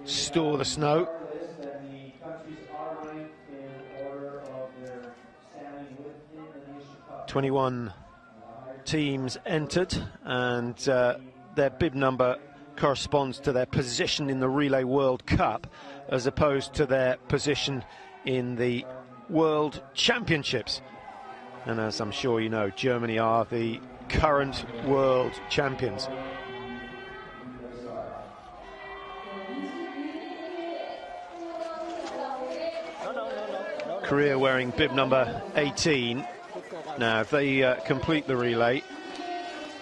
store the snow. 21 teams entered, and their bib number corresponds to their position in the Relay World Cup as opposed to their position in the World Championships. And as I'm sure you know, Germany are the current world champions. Korea wearing bib number 18. Now, if they complete the relay,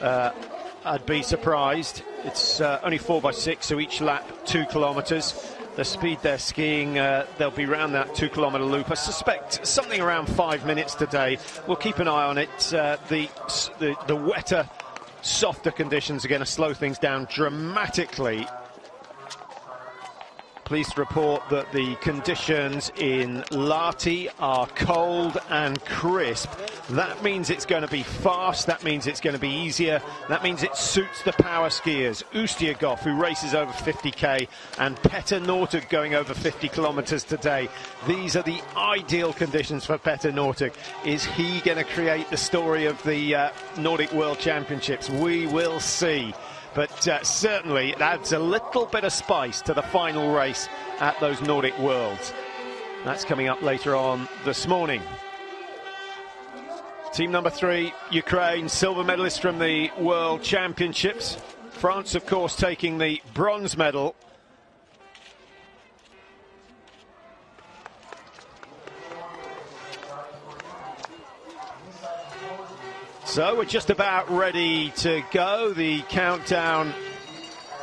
I'd be surprised. It's only 4x6, so each lap 2 kilometres. The speed they're skiing, they'll be around that 2 kilometre loop. I suspect something around 5 minutes today. We'll keep an eye on it. The wetter, softer conditions are going to slow things down dramatically. Pleased to report that the conditions in Lahti are cold and crisp. That means it's going to be fast, that means it's going to be easier, that means it suits the power skiers. Ustiagov, who races over 50k, and Petter Northug going over 50 kilometres today. These are the ideal conditions for Petter Northug. Is he going to create the story of the Nordic World Championships? We will see. But certainly it adds a little bit of spice to the final race at those Nordic Worlds. That's coming up later on this morning. Team number 3, Ukraine, silver medalist from the World Championships. France, of course, taking the bronze medal. So we're just about ready to go. The countdown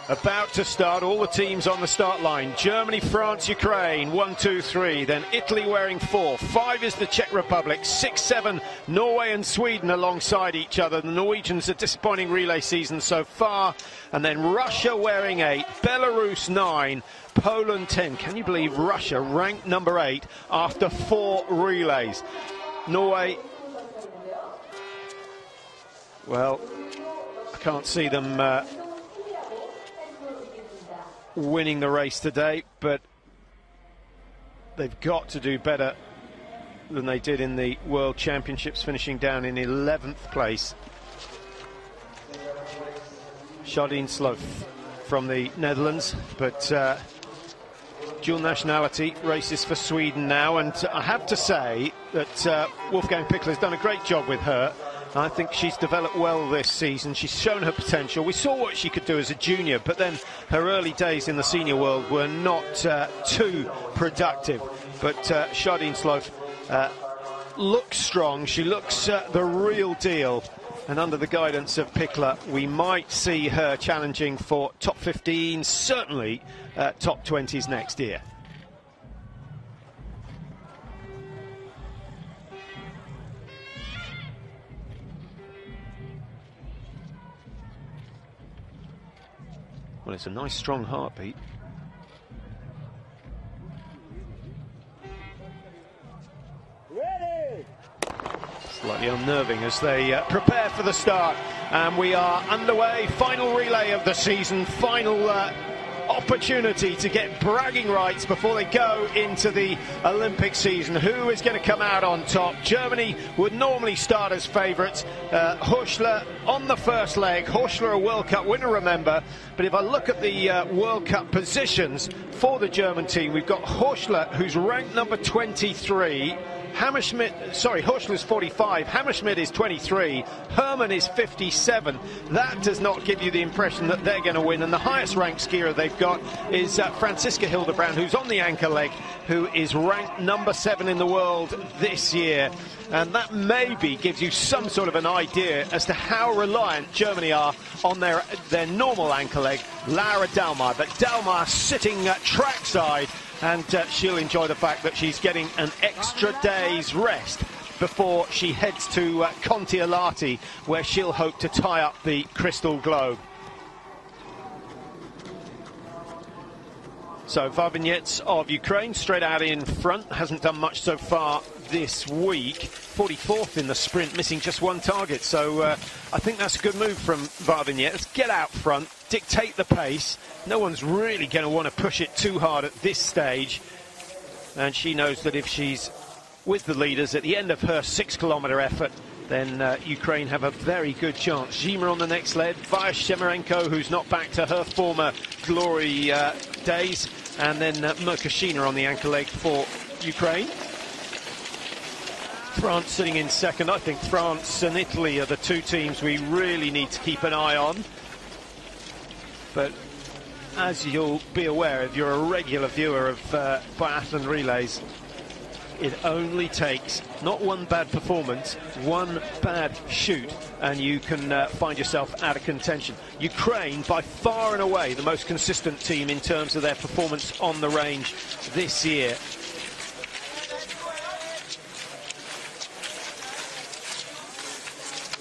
about to start. All the teams on the start line. Germany, France, Ukraine, 1, 2, 3. Then Italy wearing 4. 5 is the Czech Republic. 6, 7, Norway and Sweden alongside each other. The Norwegians, a disappointing relay season so far. And then Russia wearing 8. Belarus 9. Poland 10. Can you believe Russia ranked number 8 after 4 relays? Norway, well, I can't see them winning the race today, but they've got to do better than they did in the World Championships, finishing down in 11th place. Jardine Sloaf from the Netherlands, but dual nationality, races for Sweden now, and I have to say that Wolfgang Pichler has done a great job with her. I think she's developed well this season. She's shown her potential. We saw what she could do as a junior, but then her early days in the senior world were not too productive. But Jardine Sloaf looks strong. She looks the real deal. And under the guidance of Pichler, we might see her challenging for top 15, certainly top 20s next year. Well, it's a nice strong heartbeat. Ready. Slightly unnerving as they prepare for the start. And we are underway. Final relay of the season. Final opportunity to get bragging rights before they go into the Olympic season. Who is going to come out on top? Germany would normally start as favourites. Horschler on the first leg. Horschler, a World Cup winner, remember. But if I look at the World Cup positions for the German team, we've got Horschler, who's ranked number 23. Hammerschmidt, sorry, Horschler's 45, Hammerschmidt is 23, Hermann is 57. That does not give you the impression that they're going to win. And the highest ranked skier they've got is Franziska Hildebrand, who's on the anchor leg, who is ranked number 7 in the world this year. And that maybe gives you some sort of an idea as to how reliant Germany are on their normal anchor leg, Laura Dahlmeier. But Dahlmeier sitting trackside, and she'll enjoy the fact that she's getting an extra day's rest before she heads to Kontiolahti, where she'll hope to tie up the crystal globe. So Vavinets of Ukraine straight out in front, hasn't done much so far this week. 44th in the sprint, missing just one target. So I think that's a good move from Varvignette. Let's get out front, dictate the pace. No one's really going to want to push it too hard at this stage. And she knows that if she's with the leaders at the end of her 6-kilometer effort, then Ukraine have a very good chance. Zima on the next leg, Vyashchemenko, who's not back to her former glory days, and then Merkashina on the anchor leg for Ukraine. France sitting in second. I think France and Italy are the two teams we really need to keep an eye on. But as you'll be aware, if you're a regular viewer of biathlon relays, it only takes not one bad performance, one bad shoot, and you can find yourself out of contention. Ukraine, by far and away, the most consistent team in terms of their performance on the range this year.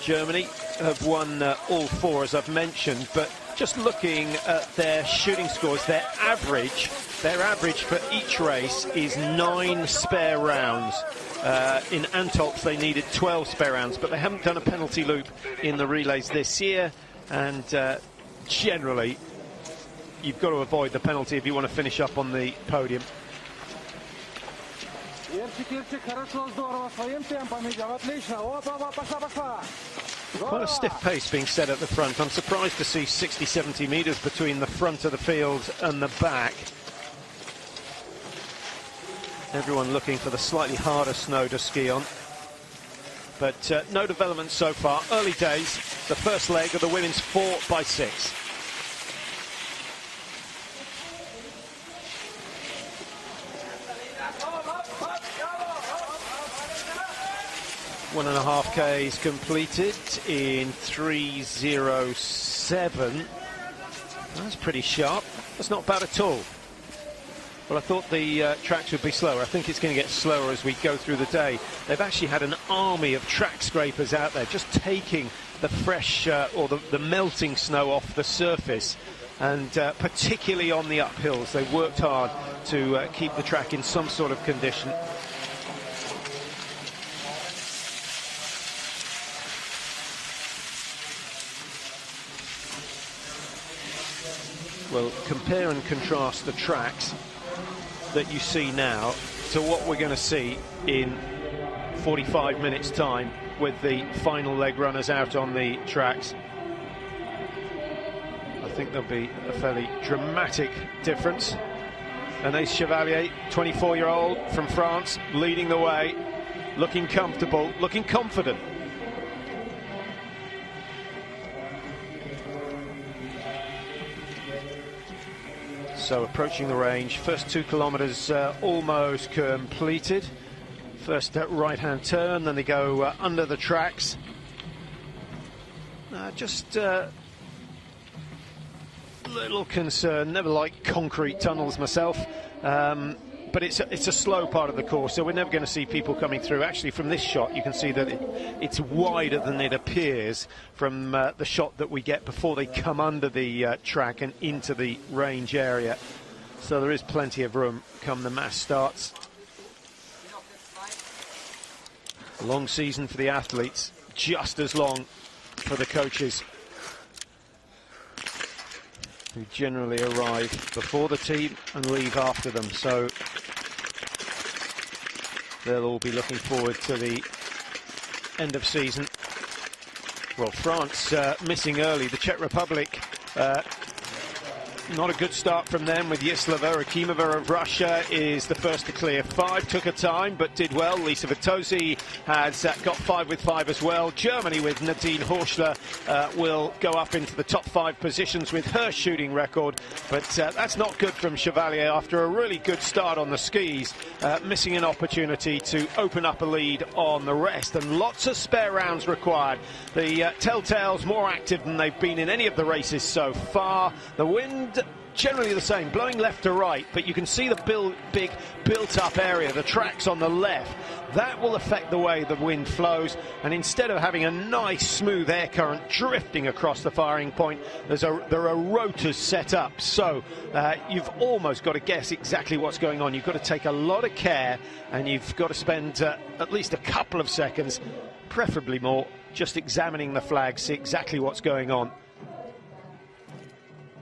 Germany have won all four, as I've mentioned, but just looking at their shooting scores, their average for each race is 9 spare rounds. In Antolz they needed 12 spare rounds, but they haven't done a penalty loop in the relays this year, and generally you've got to avoid the penalty if you want to finish up on the podium. Quite a stiff pace being set at the front. I'm surprised to see 60-70 metres between the front of the field and the back. Everyone looking for the slightly harder snow to ski on. But no development so far. Early days, the first leg of the women's 4x6. One and a half Ks completed in 3:07. That's pretty sharp. That's not bad at all. Well, I thought the tracks would be slower. I think it's going to get slower as we go through the day. They've actually had an army of track scrapers out there, just taking the fresh or the melting snow off the surface. And particularly on the uphills, they've worked hard to keep the track in some sort of condition. Well, compare and contrast the tracks that you see now to what we're going to see in 45 minutes time with the final leg runners out on the tracks. I think there'll be a fairly dramatic difference. Anaïs Chevalier, 24-year-old from France, leading the way, looking comfortable, looking confident. So approaching the range, first 2 kilometers almost completed. First right-hand turn, then they go under the tracks. Just little concern, never liked concrete tunnels myself, but it's a slow part of the course, so we're never going to see people coming through. Actually, from this shot you can see that it's wider than it appears from the shot that we get before they come under the track and into the range area. So there is plenty of room come the mass starts. A long season for the athletes, just as long for the coaches, who generally arrive before the team and leave after them. So they'll all be looking forward to the end of season. Well, France missing early. The Czech Republic, not a good start from them, with Yislava Rakimova of Russia is the first to clear 5. Took her time, but did well. Lisa Vitozzi has got 5 with 5 as well. Germany with Nadine Horschler will go up into the top 5 positions with her shooting record, but that's not good from Chevalier after a really good start on the skis, missing an opportunity to open up a lead on the rest, and lots of spare rounds required. The Telltales more active than they've been in any of the races so far. The wind generally the same, blowing left to right, but you can see the big built-up area, the tracks on the left. That will affect the way the wind flows, and instead of having a nice smooth air current drifting across the firing point, there are rotors set up, so you've almost got to guess exactly what's going on. You've got to take a lot of care, and you've got to spend at least a couple of seconds, preferably more, just examining the flag, see exactly what's going on.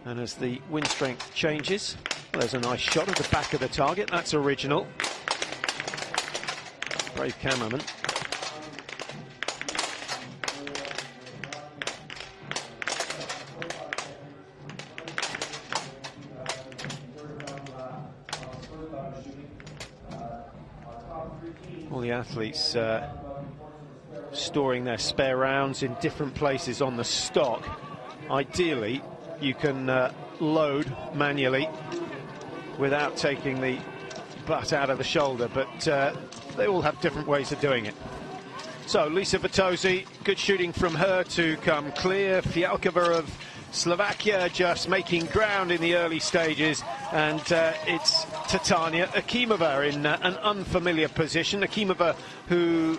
And as the wind strength changes, well, there's a nice shot of the back of the target. That's original. Brave cameraman. All the athletes storing their spare rounds in different places on the stock. Ideally, you can load manually without taking the butt out of the shoulder, but they all have different ways of doing it. So Lisa Vitozzi, good shooting from her to come clear. Fialkova of Slovakia just making ground in the early stages, and it's Titania Akimova in an unfamiliar position. Akimova, who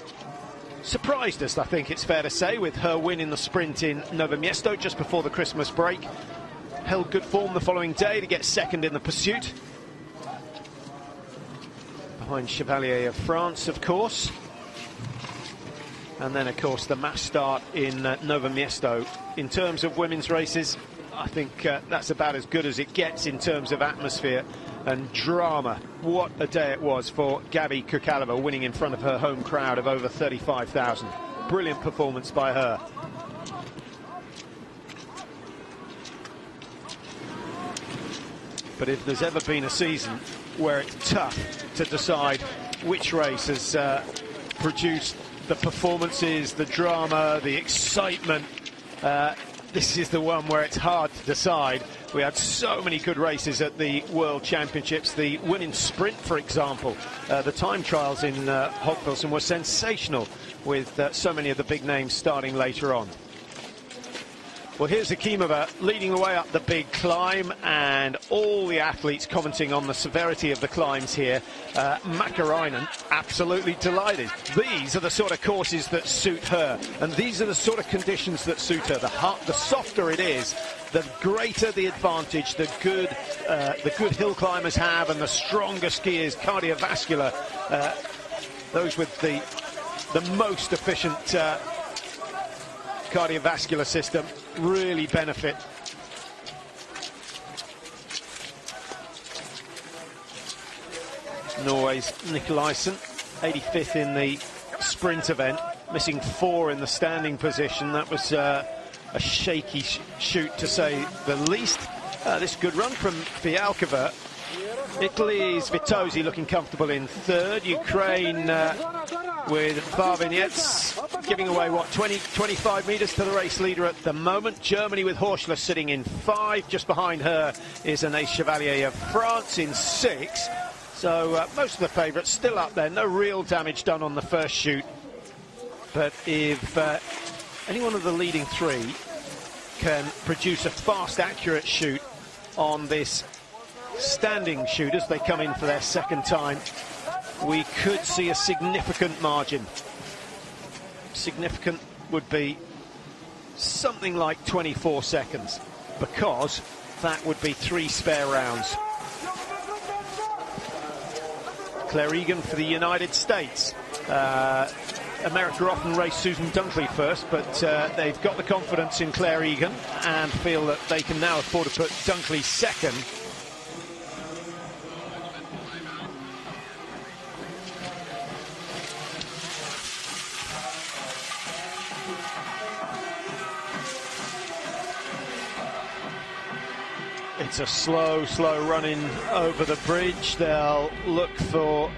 surprised us, I think it's fair to say, with her win in the sprint in Novo Miesto just before the Christmas break. Held good form the following day to get second in the pursuit, behind Chevalier of France, of course. And then, of course, the mass start in Novo Miesto. In terms of women's races, I think that's about as good as it gets in terms of atmosphere and drama. What a day it was for Gabi Kukalova, winning in front of her home crowd of over 35,000. Brilliant performance by her. But if there's ever been a season where it's tough to decide which race has produced the performances, the drama, the excitement, this is the one where it's hard to decide. We had so many good races at the World Championships. The women's sprint, for example, the time trials in Hogfelsen were sensational, with so many of the big names starting later on. Well, here's Akimova leading the way up the big climb, and all the athletes commenting on the severity of the climbs here. Mäkäräinen absolutely delighted. These are the sort of courses that suit her, and these are the sort of conditions that suit her. The softer it is, the greater the advantage the good hill climbers have, and the stronger skiers, cardiovascular, those with the most efficient cardiovascular system really benefit. Norway's Nikolaisen, 85th in the sprint event, missing 4 in the standing position. That was a shaky shoot, to say the least. This good run from Fialkova. Italy's Vitozzi looking comfortable in 3rd. Ukraine with Barvinets giving away, what, 25 metres to the race leader at the moment. Germany with Horschler sitting in 5. Just behind her is Anaïs Chevalier of France in 6. So most of the favourites still up there. No real damage done on the first shoot. But if any one of the leading 3 can produce a fast, accurate shoot on this standing shoot as they come in for their second time, we could see a significant margin. Significant would be something like 24 seconds, because that would be 3 spare rounds. Claire Egan for the United States. America often race Susan Dunkley first, but they've got the confidence in Claire Egan and feel that they can now afford to put Dunkley second. It's a slow running over the bridge. They'll look for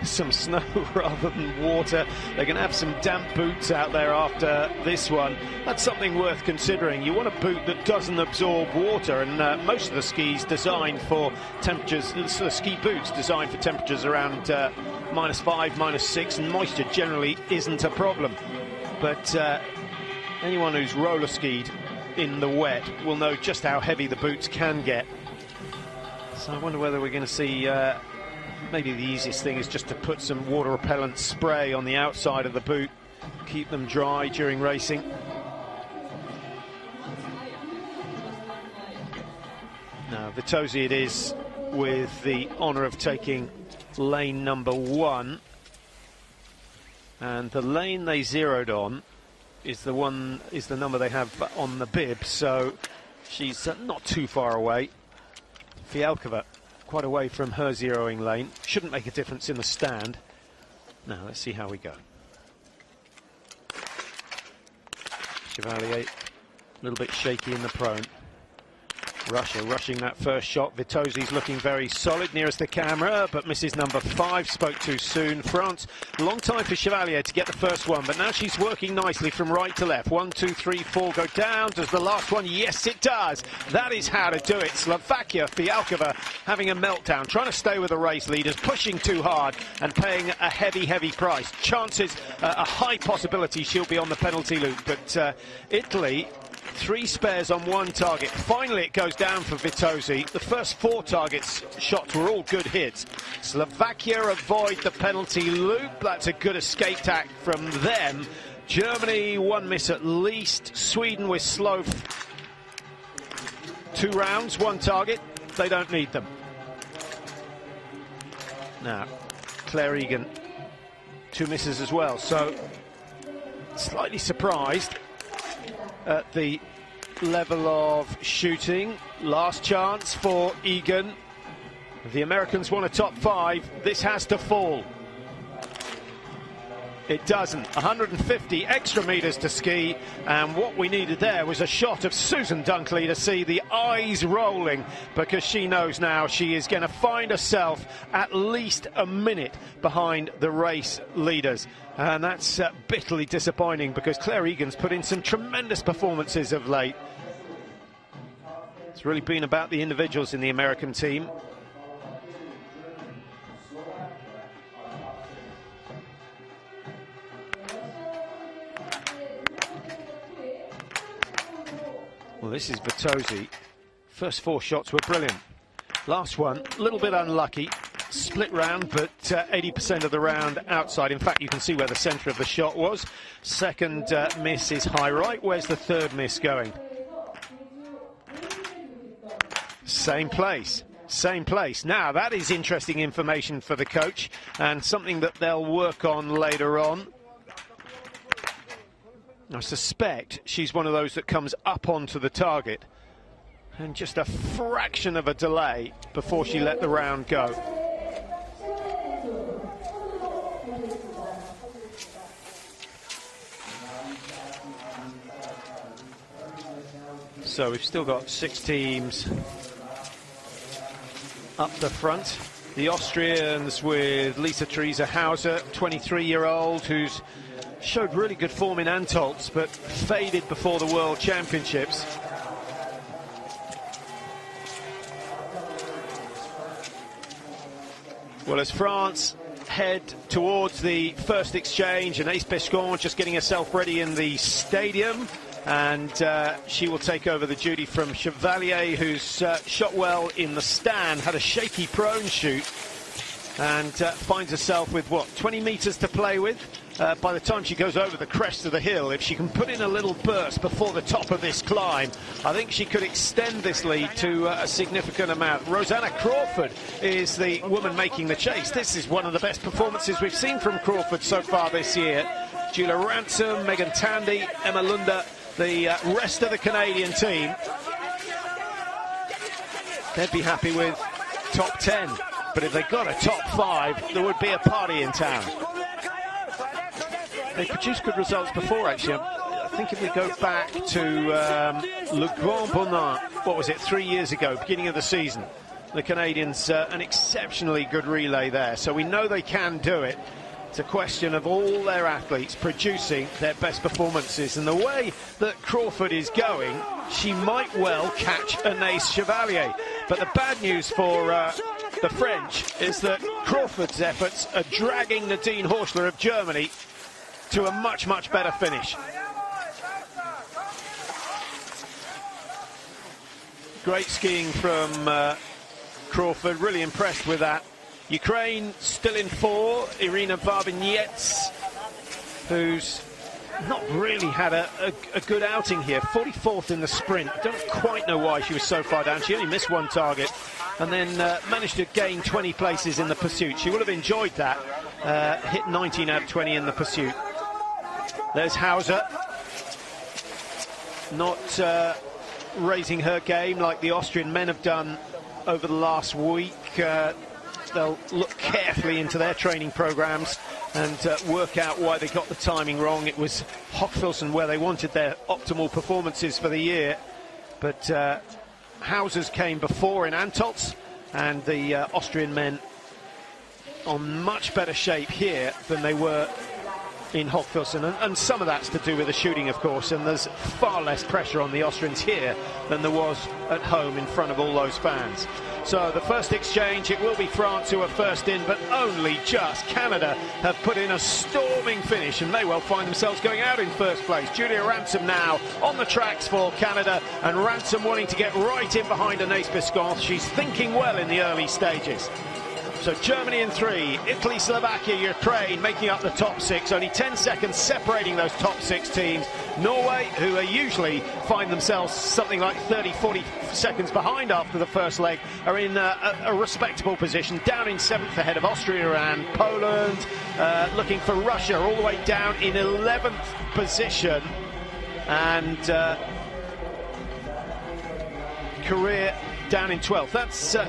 some snow rather than water. They're going to have some damp boots out there after this one. That's something worth considering. You want a boot that doesn't absorb water, and most of the skis designed for temperatures, ski boots designed for temperatures around -5, -6, and moisture generally isn't a problem. But anyone who's roller skied in the wet will know just how heavy the boots can get. So I wonder whether we're going to see, maybe the easiest thing is just to put some water repellent spray on the outside of the boot, keep them dry during racing. Now Vitozzi it is, with the honour of taking lane number 1, and the lane they zeroed on is the number they have on the bib, so she's not too far away. Fialkova quite away from her zeroing lane, shouldn't make a difference in the stand. Now let's see how we go. Chevalier a little bit shaky in the prone. Russia rushing that first shot. Vitozzi's looking very solid nearest the camera, but misses number 5, spoke too soon. France, long time for Chevalier to get the first one, but now she's working nicely from right to left. 1, 2, 3, 4 go down. Does the last one? Yes, it does. That is how to do it. Slovakia, Fialkova having a meltdown, trying to stay with the race leaders, pushing too hard and paying a heavy, heavy price. Chances, a high possibility she'll be on the penalty loop, but Italy, 3 spares on 1 target. Finally it goes down for Vitozzi. The first 4 targets shots were all good hits. Slovakia avoid the penalty loop. That's a good escape tack from them. Germany 1 miss at least. Sweden with slow 2 rounds, 1 target. They don't need them. Now Claire Egan 2 misses as well, so slightly surprised at the level of shooting. Last chance for Egan. If the Americans want a top 5, this has to fall. It doesn't. 150 extra meters to ski, and what we needed there was a shot of Susan Dunkley to see the eyes rolling, because she knows now she is going to find herself at least a minute behind the race leaders, and that's bitterly disappointing, because Claire Egan's put in some tremendous performances of late. It's really been about the individuals in the American team. Well, this is Vitozzi. First 4 shots were brilliant. Last one, a little bit unlucky. Split round, but 80% of the round outside. In fact, you can see where the centre of the shot was. Second miss is high right. Where's the third miss going? Same place. Same place. Now, that is interesting information for the coach, and something that they'll work on later on. I suspect she's one of those that comes up onto the target, and just a fraction of a delay before she let the round go. So we've still got 6 teams up the front. The Austrians with Lisa Theresa Hauser, 23-year-old, who's showed really good form in Antolz, but faded before the World Championships. Well, as France head towards the first exchange, and Ace Pescon just getting herself ready in the stadium, and she will take over the duty from Chevalier, who's shot well in the stand, had a shaky prone shoot, and finds herself with, what, 20 meters to play with? By the time she goes over the crest of the hill, if she can put in a little burst before the top of this climb, I think she could extend this lead to a significant amount. Rosanna Crawford is the woman making the chase. This is one of the best performances we've seen from Crawford so far this year. Julia Ransom, Megan Tandy, Emma Lunda, the rest of the Canadian team, they'd be happy with top 10. But if they got a top 5, there would be a party in town. They produced good results before, actually. I think if we go back to Le Grand Bonin, what was it, 3 years ago, beginning of the season, the Canadians, an exceptionally good relay there. So we know they can do it. It's a question of all their athletes producing their best performances. And the way that Crawford is going, she might well catch an Ace Chevalier. But the bad news for the French is that Crawford's efforts are dragging Nadine Horschler of Germany to a much, much better finish. Great skiing from Crawford, really impressed with that. Ukraine still in 4, Irina Varbanets, who's not really had a good outing here. 44th in the sprint. Don't quite know why she was so far down. She only missed one target and then managed to gain 20 places in the pursuit. She would have enjoyed that. Hit 19 out of 20 in the pursuit. There's Hauser. Not raising her game like the Austrian men have done over the last week. They'll look carefully into their training programs and work out why they got the timing wrong. It was Hochfilzen where they wanted their optimal performances for the year, but Hauser's came before in Antolz, and the Austrian men on much better shape here than they were in Hochfilzen, and some of that's to do with the shooting, of course, and there's far less pressure on the Austrians here than there was at home in front of all those fans. So the first exchange, it will be France who are first in, but only just. Canada have put in a storming finish and may well find themselves going out in first place. Julia Ransom now on the tracks for Canada, and Ransom wanting to get right in behind Anaïs Biscoff. She's thinking well in the early stages. So Germany in 3, Italy, Slovakia, Ukraine making up the top 6. Only 10 seconds separating those top 6 teams. Norway, who are usually find themselves something like 30, 40 seconds behind after the first leg, are in a respectable position, down in 7th ahead of Austria and Poland. Looking for Russia all the way down in 11th position. And Korea down in 12th.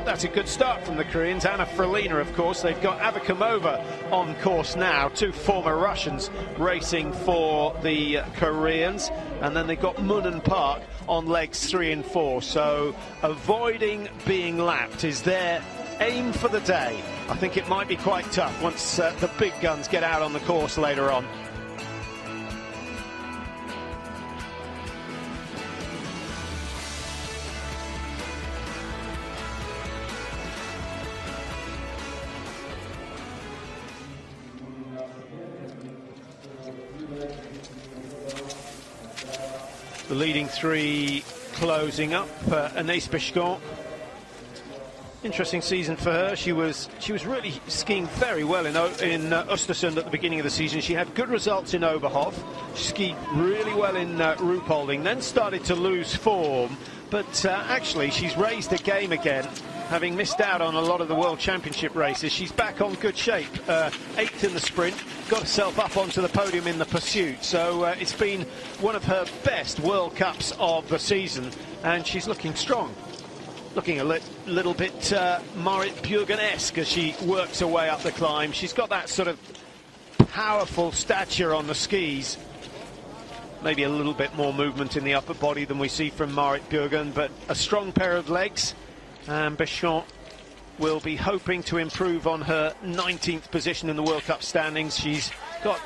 That's a good start from the Koreans. Anna Frelina, of course. They've got Avakamova on course now. 2 former Russians racing for the Koreans. And then they've got Mun and Park on legs 3 and 4. So avoiding being lapped is their aim for the day. I think it might be quite tough once the big guns get out on the course later on. The leading 3 closing up. Anaïs Biscoff. Interesting season for her. She was really skiing very well in Östersund at the beginning of the season. She had good results in Oberhof. She skied really well in Ruhpolding, then started to lose form. But actually, she's raised her game again, having missed out on a lot of the World Championship races. She's back on good shape. 8th in the sprint, got herself up onto the podium in the pursuit. So it's been one of her best World Cups of the season, and she's looking strong. Looking a little bit Marit Bjørgen-esque as she works her way up the climb. She's got that sort of powerful stature on the skis. Maybe a little bit more movement in the upper body than we see from Marit Bjørgen, but a strong pair of legs. And Biscoff will be hoping to improve on her 19th position in the World Cup standings. She's got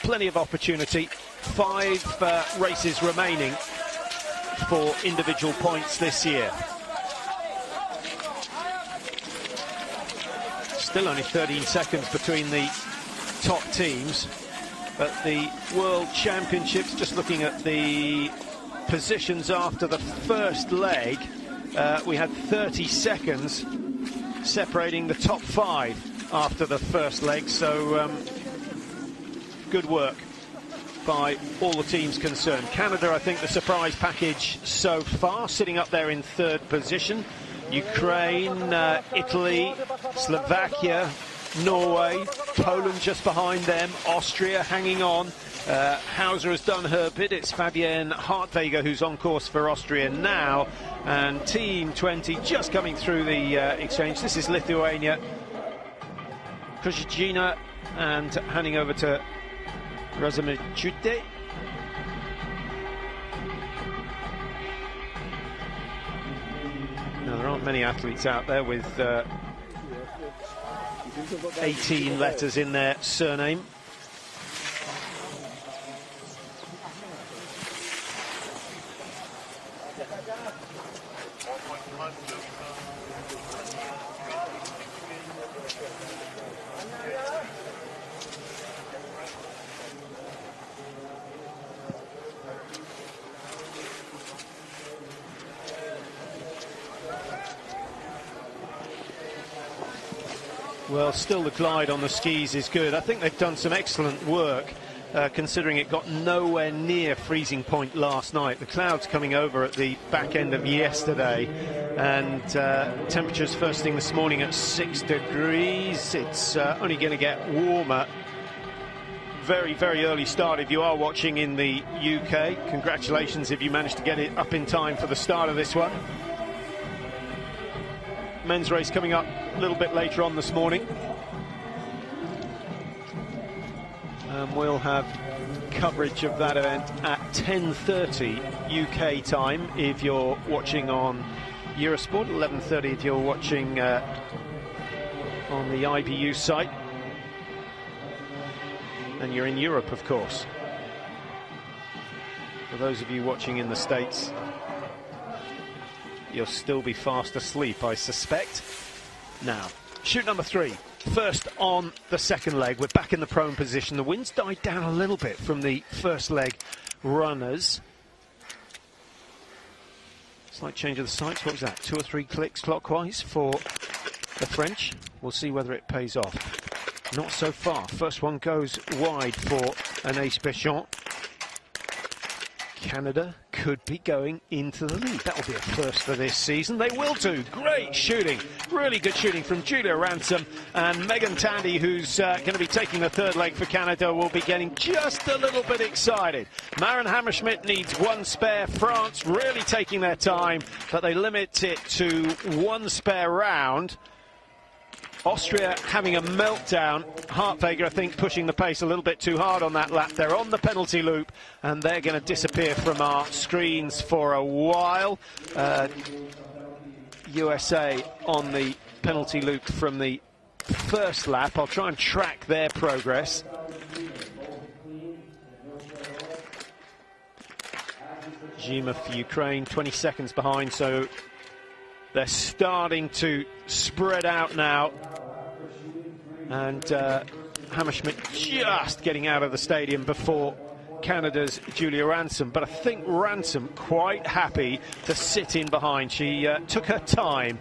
plenty of opportunity. 5 races remaining for individual points this year. Still only 13 seconds between the top teams, but the World Championships, just looking at the positions after the first leg, we had 30 seconds separating the top 5 after the first leg, so good work by all the teams concerned. Canada, I think, the surprise package so far, sitting up there in 3rd position. Ukraine, Italy, Slovakia, Norway, Poland just behind them, Austria hanging on. Hauser has done her bit. It's Fabienne Hartwege who's on course for Austria now, and Team 20 just coming through the exchange. This is Lithuania. Kuzhina, and handing over to Razumachute. Now, there aren't many athletes out there with 18 letters in their surname. Well, still the glide on the skis is good. I think they've done some excellent work, considering it got nowhere near freezing point last night. The clouds coming over at the back end of yesterday, and temperatures first thing this morning at 6 degrees. It's only going to get warmer. Very, very early start if you are watching in the UK. Congratulations if you managed to get it up in time for the start of this one. Men's race coming up a little bit later on this morning. We'll have coverage of that event at 10:30 UK time if you're watching on Eurosport, 11:30 if you're watching on the IBU site. And you're in Europe, of course. For those of you watching in the States, you'll still be fast asleep, I suspect. Now, shoot number 3. First on the second leg. We're back in the prone position. The wind's died down a little bit from the first leg runners. Slight change of the sights. What was that? 2 or 3 clicks clockwise for the French. We'll see whether it pays off. Not so far. First one goes wide for Anaïs Béchant. Canada could be going into the lead. That will be a first for this season. They will do. Great shooting. Really good shooting from Julia Ransom. And Megan Tandy, who's going to be taking the third leg for Canada, will be getting just a little bit excited. Maren Hammerschmidt needs 1 spare. France really taking their time, but they limit it to 1 spare round. Austria having a meltdown. Hartwegger, I think, pushing the pace a little bit too hard on that lap. They're on the penalty loop, and they're going to disappear from our screens for a while. USA on the penalty loop from the first lap. I'll try and track their progress. Zhima for Ukraine, 20 seconds behind, so they're starting to spread out now. And Hammerschmidt just getting out of the stadium before Canada's Julia Ransom. But I think Ransom quite happy to sit in behind. She took her time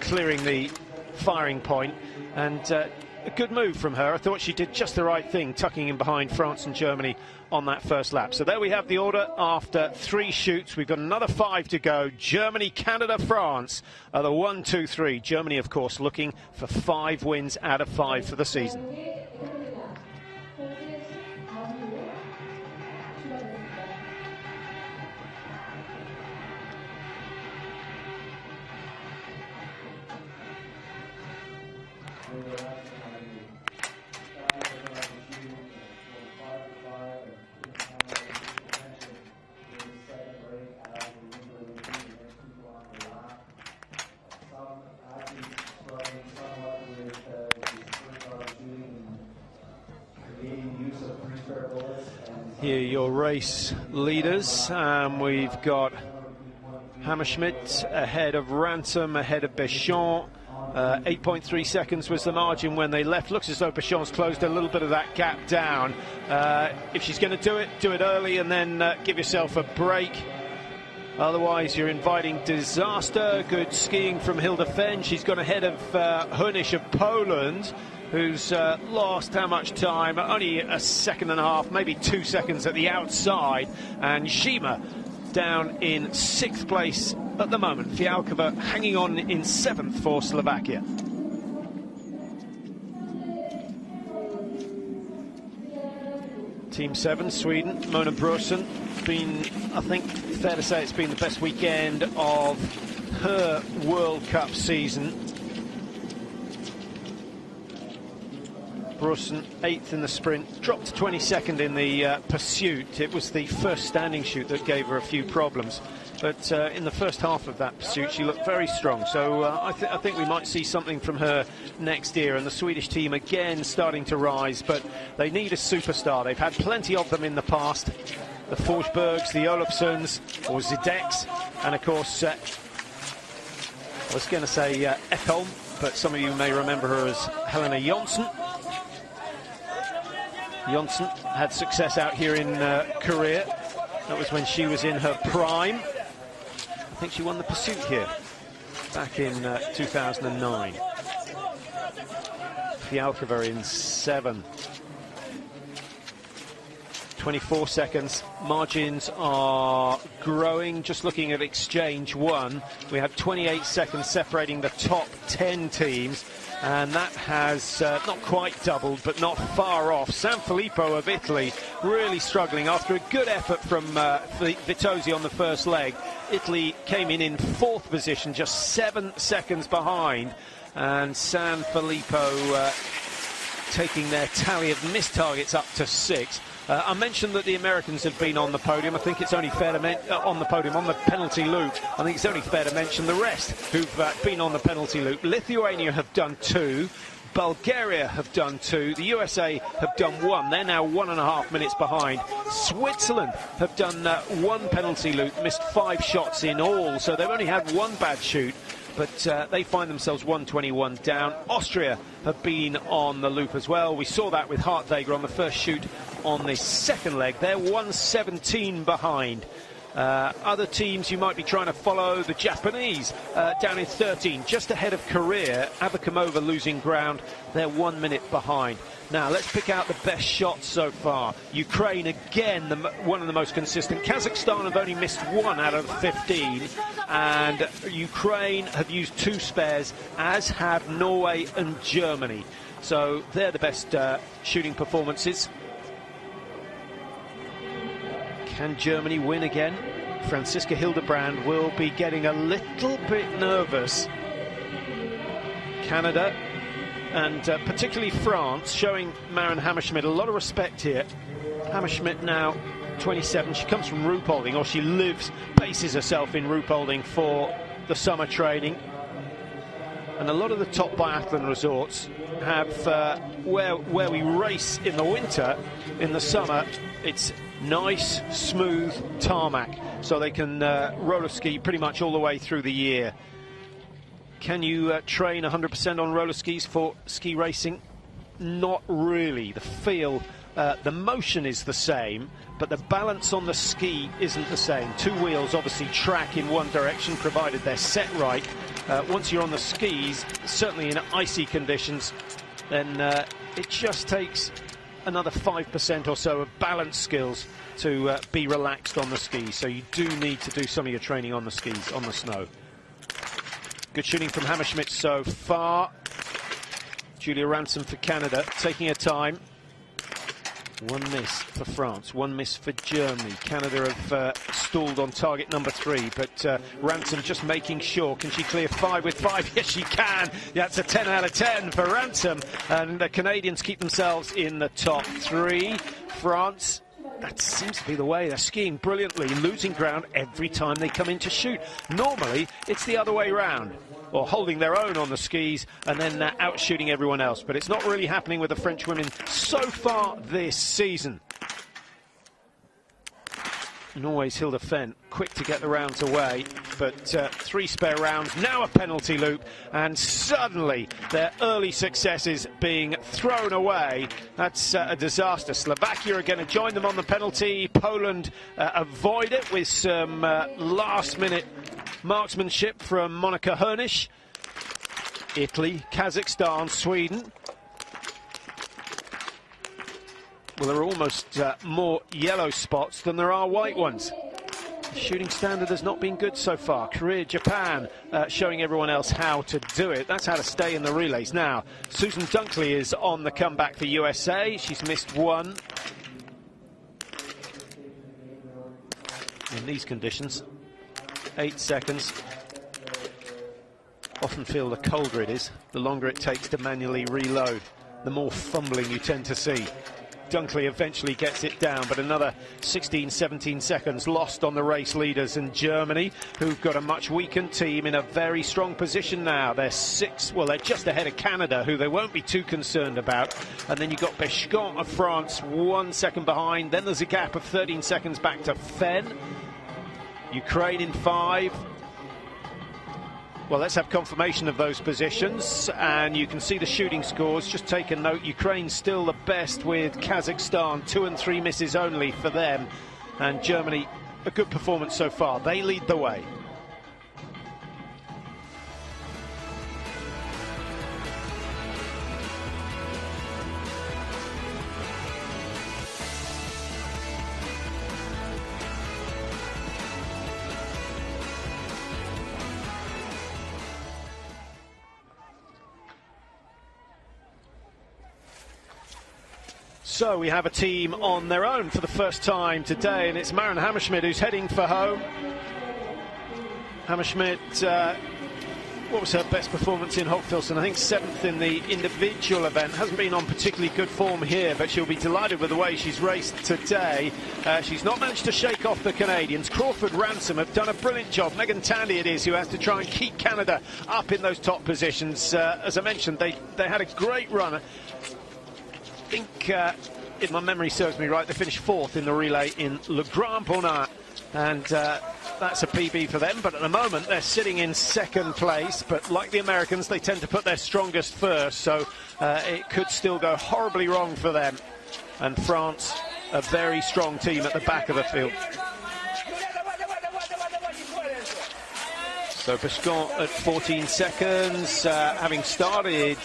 clearing the firing point, and a good move from her. I thought she did just the right thing, tucking in behind France and Germany on that first lap. So there we have the order after 3 shoots. We've got another 5 to go. Germany, Canada, France are the 1, 2, 3. Germany, of course, looking for 5 wins out of 5 for the season. Here are your race leaders. We've got Hammerschmidt ahead of Ransom, ahead of Béchant. 8.3 seconds was the margin when they left. Looks as though Béchant's closed a little bit of that gap down. If she's going to do it early and then give yourself a break. Otherwise, you're inviting disaster. Good skiing from Hilda Fenn. She's gone ahead of Hunisch of Poland, who's lost how much time? Only a second and a half, maybe 2 seconds at the outside. And Zhima down in 6th place at the moment. Fialkova hanging on in 7th for Slovakia. Team 7, Sweden, Mona Brorsson. Been, I think, fair to say it's been the best weekend of her World Cup season. Brorsson 8th in the sprint, dropped to 22nd in the pursuit. It was the first standing shoot that gave her a few problems. But in the first half of that pursuit, she looked very strong. So I think we might see something from her next year. And the Swedish team again starting to rise, but they need a superstar. They've had plenty of them in the past. The Forsbergs, the Olofssons, or Zideks, and of course, I was going to say Ekholm, but some of you may remember her as Helena Jonsson. Jonsson had success out here in Korea. That was when she was in her prime. I think she won the pursuit here back in 2009. Fialkova in 7. 24 seconds. Margins are growing. Just looking at exchange 1, we had 28 seconds separating the top 10 teams, and that has not quite doubled, but not far off. Sanfilippo of Italy really struggling after a good effort from Vitozzi on the first leg. Italy came in 4th position, just 7 seconds behind, and Sanfilippo taking their tally of missed targets up to 6. I mentioned that the Americans have been on the podium. I think it's only fair to on the podium, on the penalty loop. I think it's only fair to mention the rest who've been on the penalty loop. Lithuania have done 2. Bulgaria have done 2. The USA have done 1. They're now 1.5 minutes behind. Switzerland have done 1 penalty loop, missed 5 shots in all, so they've only had 1 bad shoot, but they find themselves 121 down. Austria have been on the loop as well. We saw that with Hartwegger on the first shoot on this second leg. They're 117 behind. Other teams you might be trying to follow, the Japanese down in 13, just ahead of Korea. Abakumova losing ground. They're 1 minute behind. Now let's pick out the best shots so far. Ukraine again, one of the most consistent. Kazakhstan have only missed 1 out of 15, and Ukraine have used 2 spares, as have Norway and Germany. So they're the best shooting performances. Can Germany win again? Franziska Hildebrand will be getting a little bit nervous. Canada and particularly France showing Maren Hammerschmidt a lot of respect here. Hammerschmidt now 27. She comes from Ruhpolding, or she bases herself in Ruhpolding for the summer training. And a lot of the top biathlon resorts have where we race in the winter. In the summer, it's nice, smooth tarmac, so they can roller ski pretty much all the way through the year. Can you train 100% on roller skis for ski racing? Not really. The feel, the motion is the same, but the balance on the ski isn't the same. 2 wheels obviously track in one direction, provided they're set right. Once you're on the skis, certainly in icy conditions, then it just takes another 5% or so of balance skills to be relaxed on the skis. So you do need to do some of your training on the skis, on the snow. Good shooting from Hammerschmidt so far. Julia Ransom for Canada, taking her time. 1 miss for France, 1 miss for Germany. Canada have stalled on target number 3, but Ransom just making sure. Can she clear 5 with 5? Yes, she can. That's a 10 out of 10 for Ransom. And the Canadians keep themselves in the top 3. France, that seems to be the way. They're skiing brilliantly, losing ground every time they come in to shoot. Normally, it's the other way round, or holding their own on the skis and then out-shooting everyone else. But it's not really happening with the French women so far this season. Norway's Hilda Fenn, quick to get the rounds away, but 3 spare rounds, now a penalty loop, and suddenly their early success is being thrown away. That's a disaster. Slovakia are going to join them on the penalty. Poland avoid it with some last-minute marksmanship from Monika Hernisch. Italy, Kazakhstan, Sweden. Well, there are almost more yellow spots than there are white ones. The shooting standard has not been good so far. Korea, Japan showing everyone else how to do it. That's how to stay in the relays. Now, Susan Dunkley is on the comeback for USA. She's missed 1. In these conditions, 8 seconds. Often feel the colder it is, the longer it takes to manually reload, the more fumbling you tend to see. Dunkley eventually gets it down, but another 16, 17 seconds lost on the race leaders in Germany, who've got a much weakened team in a very strong position now. They're 6, well, they're just ahead of Canada, who they won't be too concerned about. And then you've got Bescon of France, 1 second behind. Then there's a gap of 13 seconds back to Fenn. Ukraine in 5. Well, let's have confirmation of those positions, and you can see the shooting scores. Just take a note, Ukraine's still the best with Kazakhstan, 2 and 3 misses only for them, and Germany, a good performance so far. They lead the way. So we have a team on their own for the first time today, and it's Maren Hammerschmidt who's heading for home. Hammerschmidt, what was her best performance in Hochfilzen? I think 7th in the individual event. Hasn't been on particularly good form here, but she'll be delighted with the way she's raced today. She's not managed to shake off the Canadians. Crawford, Ransom have done a brilliant job. Megan Tandy it is who has to try and keep Canada up in those top positions. As I mentioned, they had a great run. I think, if my memory serves me right, they finished 4th in the relay in Le Grand Bonnat, and that's a PB for them. But at the moment they're sitting in 2nd place, but like the Americans, they tend to put their strongest first, so it could still go horribly wrong for them. And France, a very strong team at the back of the field. So Pescon at 14 seconds, having started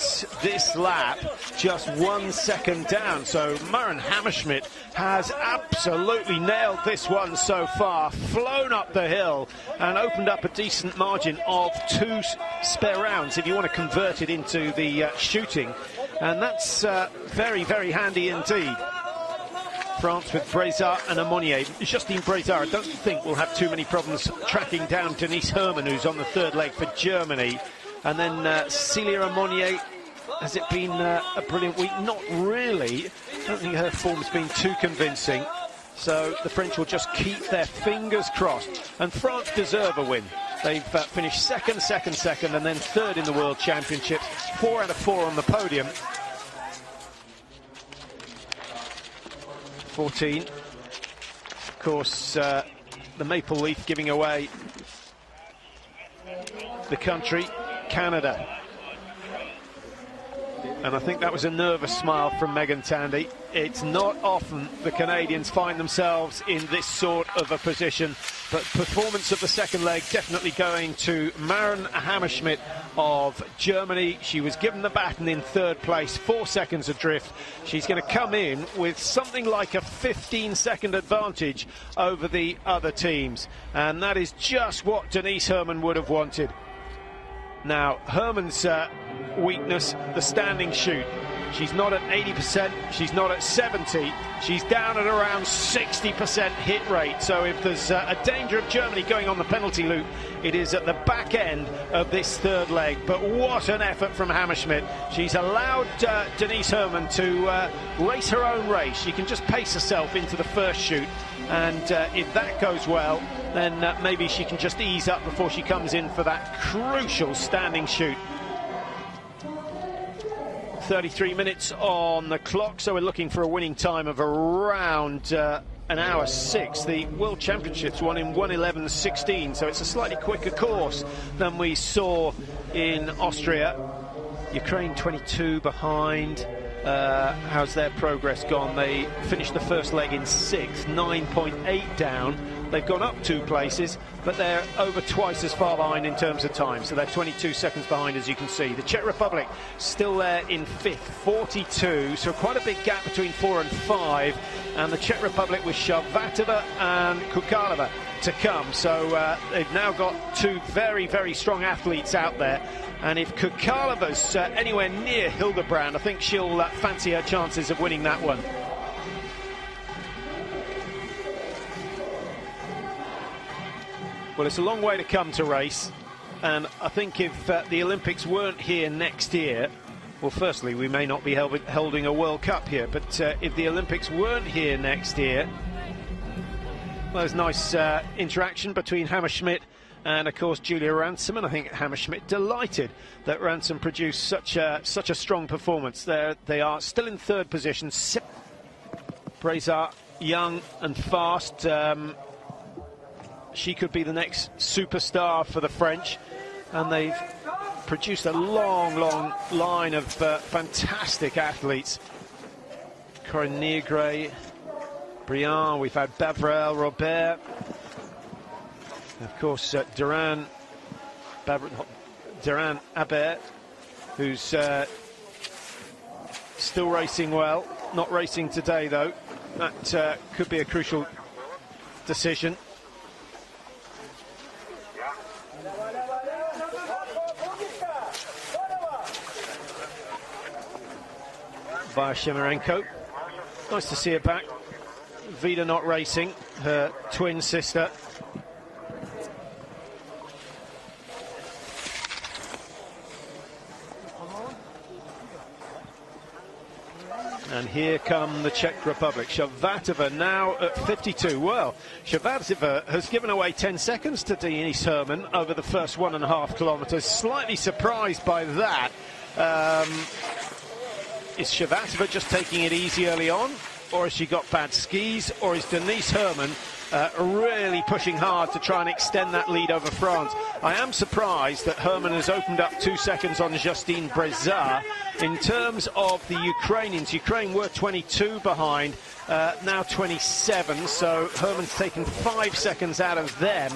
this lap just 1 second down. So Maren Hammerschmidt has absolutely nailed this one so far, flown up the hill and opened up a decent margin of 2 spare rounds if you want to convert it into the shooting. And that's very, very handy indeed. France with Brezard and Amonier. Justine Brezard, I don't think will have too many problems tracking down Denise Herrmann, who's on the 3rd leg for Germany. And then Celia Amonier, has it been a brilliant week? Not really. I don't think her form's been too convincing. So the French will just keep their fingers crossed. And France deserve a win. They've finished second, and then 3rd in the World Championships. 4 out of 4 on the podium. 14. Of course, the Maple Leaf giving away the country, Canada. And I think that was a nervous smile from Megan Tandy. It's not often the Canadians find themselves in this sort of a position, but performance of the 2nd leg definitely going to Maren Hammerschmidt of Germany. She was given the baton in 3rd place, 4 seconds adrift. She's going to come in with something like a 15-second advantage over the other teams, and that is just what Denise Herrmann would have wanted. Now, Herrmann's weakness, the standing shoot. She's not at 80%, she's not at 70, she's down at around 60% hit rate. So if there's a danger of Germany going on the penalty loop, it is at the back end of this 3rd leg. But what an effort from Hammerschmidt. She's allowed Denise Herrmann to race her own race. She can just pace herself into the first shoot. And if that goes well, then maybe she can just ease up before she comes in for that crucial standing shoot. 33 minutes on the clock, so we're looking for a winning time of around an hour 6. The World Championships won in 1:11.16, so it's a slightly quicker course than we saw in Austria. Ukraine 22 behind. How's their progress gone? They finished the 1st leg in 6th, 9.8 down. They've gone up 2 places, but they're over twice as far behind in terms of time, so they're 22 seconds behind, as you can see. The Czech Republic still there in 5th, 42, so quite a big gap between 4 and 5, and the Czech Republic with Sharvatova and Kukalova to come. So they've now got 2 very, very strong athletes out there, and if Kukalova's anywhere near Hildebrand, I think she'll fancy her chances of winning that one. Well, it's a long way to come to race, and I think if the Olympics weren't here next year, well, firstly, we may not be holding a World Cup here, but if the Olympics weren't here next year, well, there's nice interaction between Hammerschmidt and, of course, Julia Ransom, and I think Hammerschmidt delighted that Ransom produced such a strong performance. They are still in 3rd position. Brezard, young and fast. She could be the next superstar for the French, and they've produced a long line of fantastic athletes. Corinne Negre, Briand, we've had Bavrel, Robert, of course Durand Abert, who's still racing well, not racing today though. That could be a crucial decision. By Shemarenko. Nice to see her back. Vida not racing, her twin sister. And here come the Czech Republic. Shabbatova now at 52. Well, Shabbatova has given away 10 seconds to Denise Herrmann over the first 1.5 kilometres. Slightly surprised by that. Is Shabbatova just taking it easy early on? Or has she got bad skis? Or is Denise Herrmann really pushing hard to try and extend that lead over France? I am surprised that Herrmann has opened up 2 seconds on Justine Brezard. In terms of the Ukrainians, Ukraine were 22 behind, now 27, so Herrmann's taken 5 seconds out of them.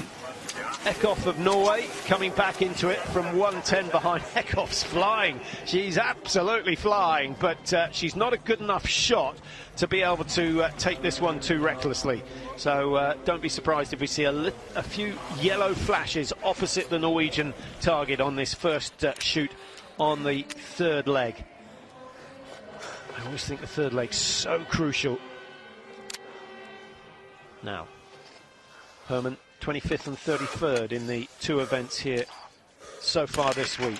Eckhoff of Norway coming back into it from 1:10 behind. Eckhoff's flying. She's absolutely flying, but she's not a good enough shot to be able to take this one too recklessly. So don't be surprised if we see a few yellow flashes opposite the Norwegian target on this first shoot on the third leg. I always think the third leg's so crucial. Now, Herrmann 25th and 33rd in the 2 events here so far this week.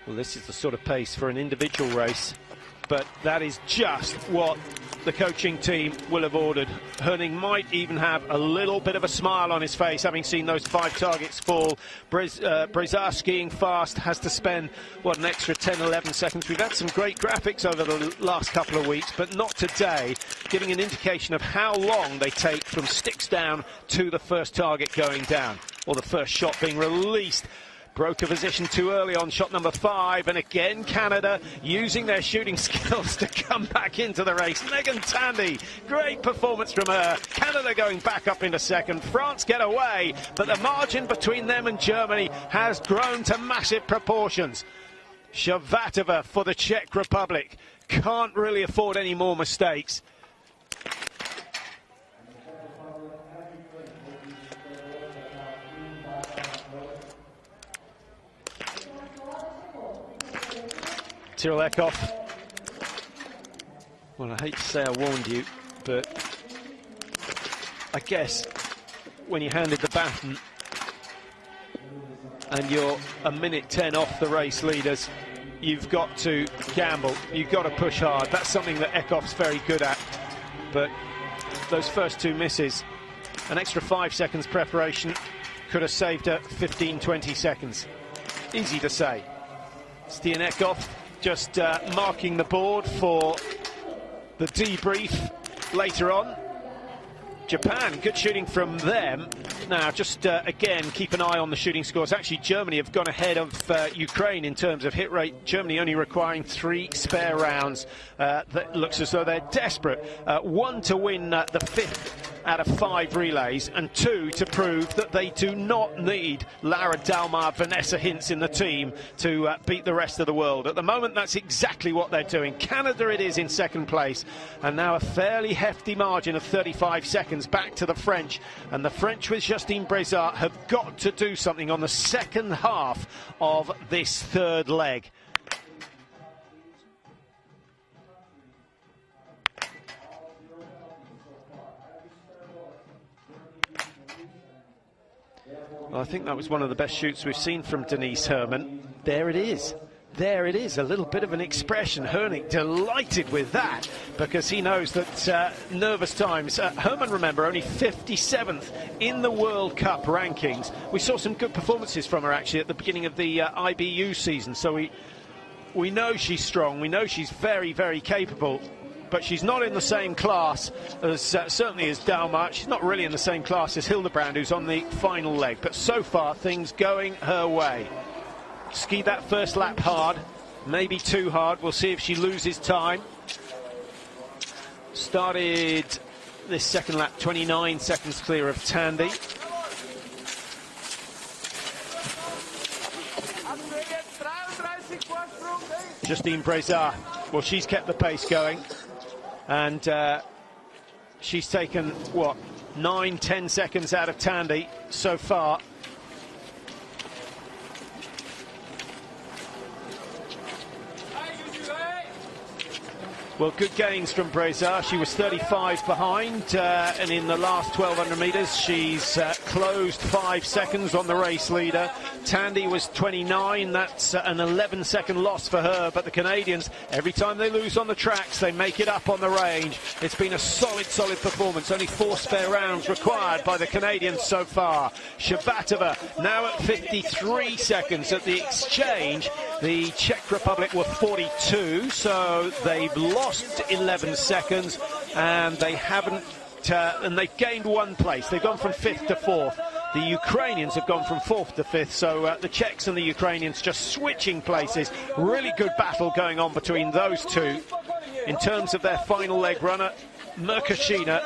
Well, this is the sort of pace for an individual race, but that is just what the coaching team will have ordered. Herning might even have a little bit of a smile on his face, having seen those 5 targets fall. Brezard skiing fast, has to spend, what, an extra 10, 11 seconds. We've had some great graphics over the last couple of weeks, but not today, giving an indication of how long they take from sticks down to the first target going down, or the first shot being released. Broke a position too early on shot number 5, and again Canada using their shooting skills to come back into the race. Megan Tandy, great performance from her. Canada going back up into second. France get away, but the margin between them and Germany has grown to massive proportions. Shabbatova for the Czech Republic can't really afford any more mistakes. Tyrrell Eckhoff. Well, I hate to say I warned you, but I guess when you handed the baton and you're a minute 10 off the race leaders, you've got to gamble, you've got to push hard. That's something that Eckhoff's very good at, but those first 2 misses, an extra 5 seconds preparation could have saved her 15, 20 seconds. Easy to say. Stian Eckhoff just marking the board for the debrief later on. Japan, good shooting from them. Now, just again, keep an eye on the shooting scores. Actually, Germany have gone ahead of Ukraine in terms of hit rate. Germany only requiring 3 spare rounds. That looks as though they're desperate. 1 to win the 5th out of 5 relays, and 2 to prove that they do not need Lara Dalmar, Vanessa Hintz in the team to beat the rest of the world. At the moment, that's exactly what they're doing. Canada it is in second place, and now a fairly hefty margin of 35 seconds back to the French, and the French with Justine Brezard have got to do something on the second half of this third leg. Well, I think that was one of the best shoots we've seen from Denise Herrmann. There it is. There it is, a little bit of an expression. Herning delighted with that, because he knows that nervous times. Herrmann, remember, only 57th in the World Cup rankings. We saw some good performances from her, actually, at the beginning of the IBU season. So we know she's strong. We know she's very, very capable. But she's not in the same class as, certainly as Dalmar. She's not really in the same class as Hildebrand, who's on the final leg. But so far, things going her way. Skied that first lap hard, maybe too hard. We'll see if she loses time. Started this second lap 29 seconds clear of Tandy. Justine Brezard, well, she's kept the pace going. And she's taken, what, 9-10 seconds out of Tandy so far. Well, good gains from Breza. She was 35 behind, and in the last 1,200 metres, she's closed 5 seconds on the race leader. Tandy was 29. That's an 11-second loss for her. But the Canadians, every time they lose on the tracks, they make it up on the range. It's been a solid performance. Only 4 spare rounds required by the Canadians so far. Shabatova now at 53 seconds at the exchange. The Czech Republic were 42, so they've lost 11 seconds, and they haven't, and they've gained 1 place. They've gone from 5th to 4th. The Ukrainians have gone from 4th to 5th, so the Czechs and the Ukrainians just switching places. Really good battle going on between those two. In terms of their final leg runner, Merkashina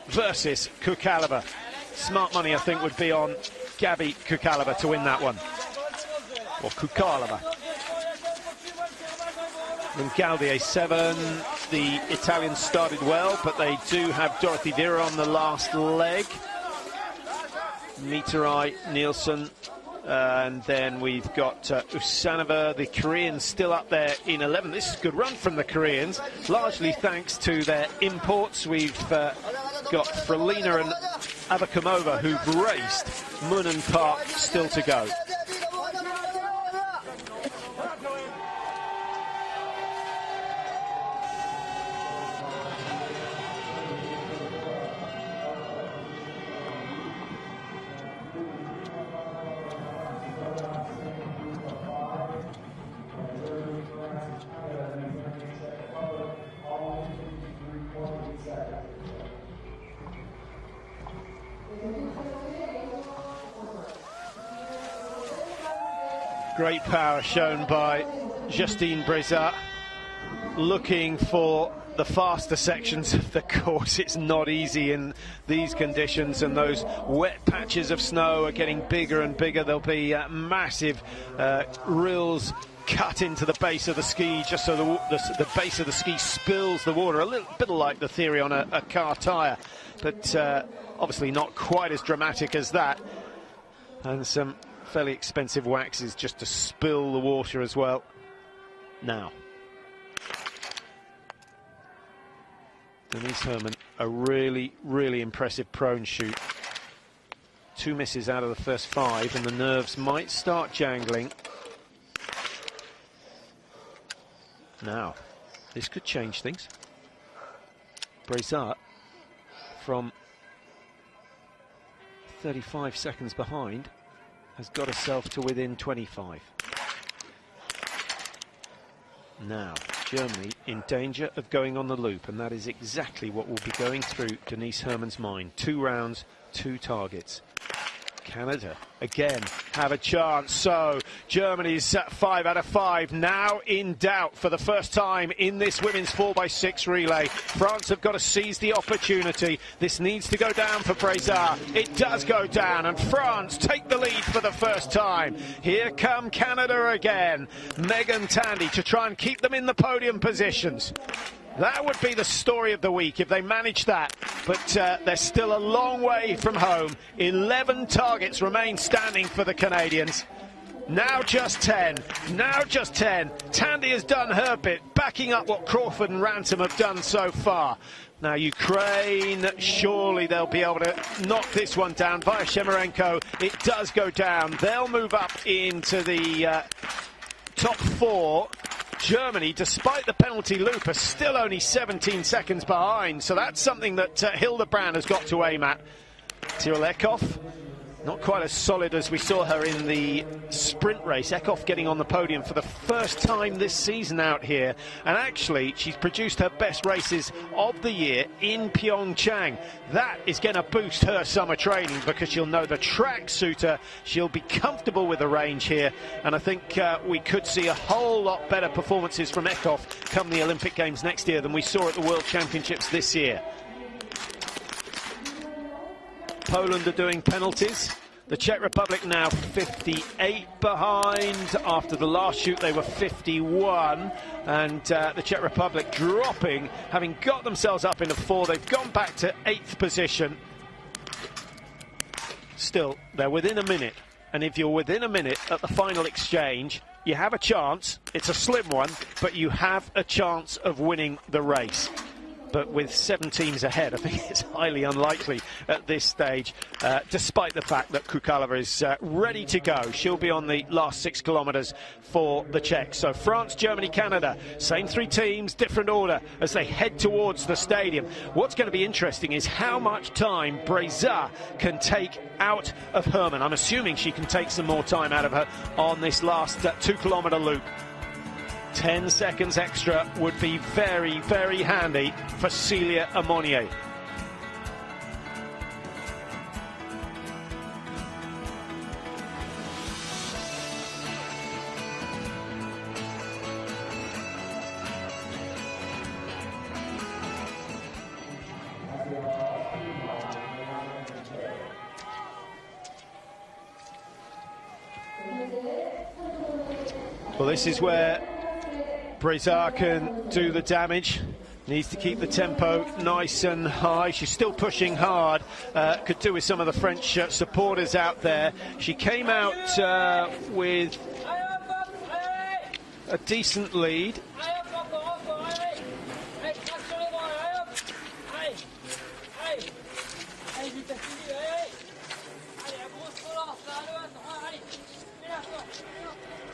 versus Kukalova. Smart money, I think, would be on Gabi Kukalova to win that one. Or Kukalova. And Gaudier 7, the Italians started well, but they do have Dorothy Vera on the last leg. Mitarai, Nielsen, and then we've got Usanova, the Koreans still up there in 11. This is a good run from the Koreans, largely thanks to their imports. We've got Frelina and Abakumova who've raced. Moon and Park still to go. Great power shown by Justine Breza, looking for the faster sections of the course. It's not easy in these conditions, and those wet patches of snow are getting bigger and bigger. There'll be massive rills cut into the base of the ski, just so the base of the ski spills the water, a little bit like the theory on a car tyre, but obviously not quite as dramatic as that. And some fairly expensive waxes just to spill the water as well. Now, Denise Herrmann, a really impressive prone shoot. 2 misses out of the first 5, and the nerves might start jangling. Now, this could change things. Breza, from 35 seconds behind, has got herself to within 25. Now, Germany in danger of going on the loop, and that is exactly what will be going through Denise Herrmann's mind. 2 rounds, 2 targets. Canada again have a chance, so Germany's 5 out of 5 now in doubt for the first time in this women's 4x6 relay. France have got to seize the opportunity. This needs to go down for Breza. It does go down, and France take the lead for the first time. Here come Canada again. Megan Tandy to try and keep them in the podium positions. That would be the story of the week if they manage that, but they're still a long way from home. 11 targets remain standing for the Canadians. Now just 10. Now just 10. Tandy has done her bit, backing up what Crawford and Ransom have done so far. Now Ukraine, surely they'll be able to knock this one down. Via Shemerenko, it does go down. They'll move up into the top 4. Germany, despite the penalty loop, are still only 17 seconds behind, so that's something that Hildebrand has got to aim at. Tyrell Eckhoff, not quite as solid as we saw her in the sprint race. Eckhoff getting on the podium for the first time this season out here, and actually she's produced her best races of the year in PyeongChang. That is going to boost her summer training because she'll know the track suitor, she'll be comfortable with the range here, and I think we could see a whole lot better performances from Eckhoff come the Olympic Games next year than we saw at the World Championships this year. Poland are doing penalties. The Czech Republic now 58 behind. After the last shoot, they were 51. And the Czech Republic dropping, having got themselves up into 4. They've gone back to 8th position. Still, they're within a minute. And if you're within a minute at the final exchange, you have a chance. It's a slim one, but you have a chance of winning the race. But with 7 teams ahead, I think it's highly unlikely at this stage, despite the fact that Kukalova is ready to go. She'll be on the last 6 kilometres for the Czechs. So France, Germany, Canada, same 3 teams, different order as they head towards the stadium. What's going to be interesting is how much time Breza can take out of Herman. I'm assuming she can take some more time out of her on this last 2-kilometre loop. 10 seconds extra would be very, very handy for Celia Amonier. Well, this is where Breza can do the damage. Needs to keep the tempo nice and high. She's still pushing hard. Could do with some of the French supporters out there. She came out with a decent lead.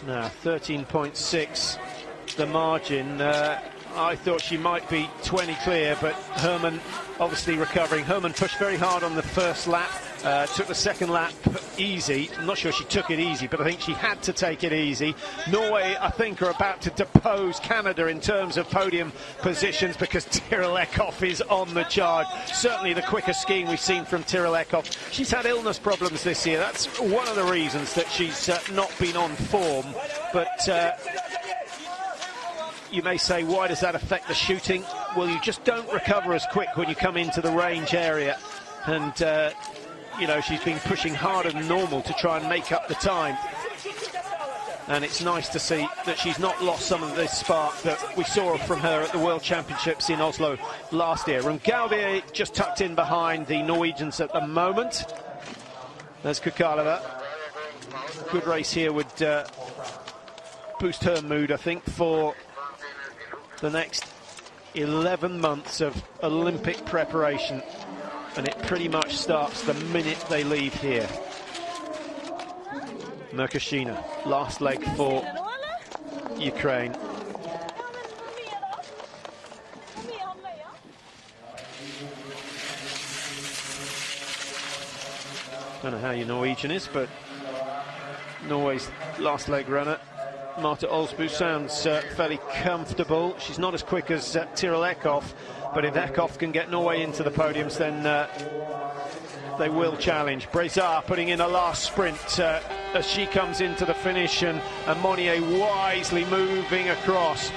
Now 13.6 the margin. I thought she might be 20 clear, but Herman obviously recovering. Herman pushed very hard on the first lap, took the second lap easy. I'm not sure she took it easy, but I think she had to take it easy. Norway, I think, are about to depose Canada in terms of podium positions because Tyrell Eckhoff is on the charge. Certainly the quickest skiing we've seen from Tyrell Eckhoff. She's had illness problems this year. That's one of the reasons that she's not been on form, but you may say, why does that affect the shooting? Well, you just don't recover as quick when you come into the range area. And, you know, she's been pushing harder than normal to try and make up the time. And it's nice to see that she's not lost some of this spark that we saw from her at the World Championships in Oslo last year. And Gaudier just tucked in behind the Norwegians at the moment. There's Kukalova. Good race here would boost her mood, I think, for the next 11 months of Olympic preparation, and it pretty much starts the minute they leave here. Merkashina, last leg for Ukraine. Don't know how your Norwegian is, but Norway's last leg runner, Marta Olsbu, sounds fairly comfortable. She's not as quick as Tyrell Eckhoff, but if Eckhoff can get Norway into the podiums, then they will challenge. Breza putting in a last sprint as she comes into the finish, and Amonier wisely moving across.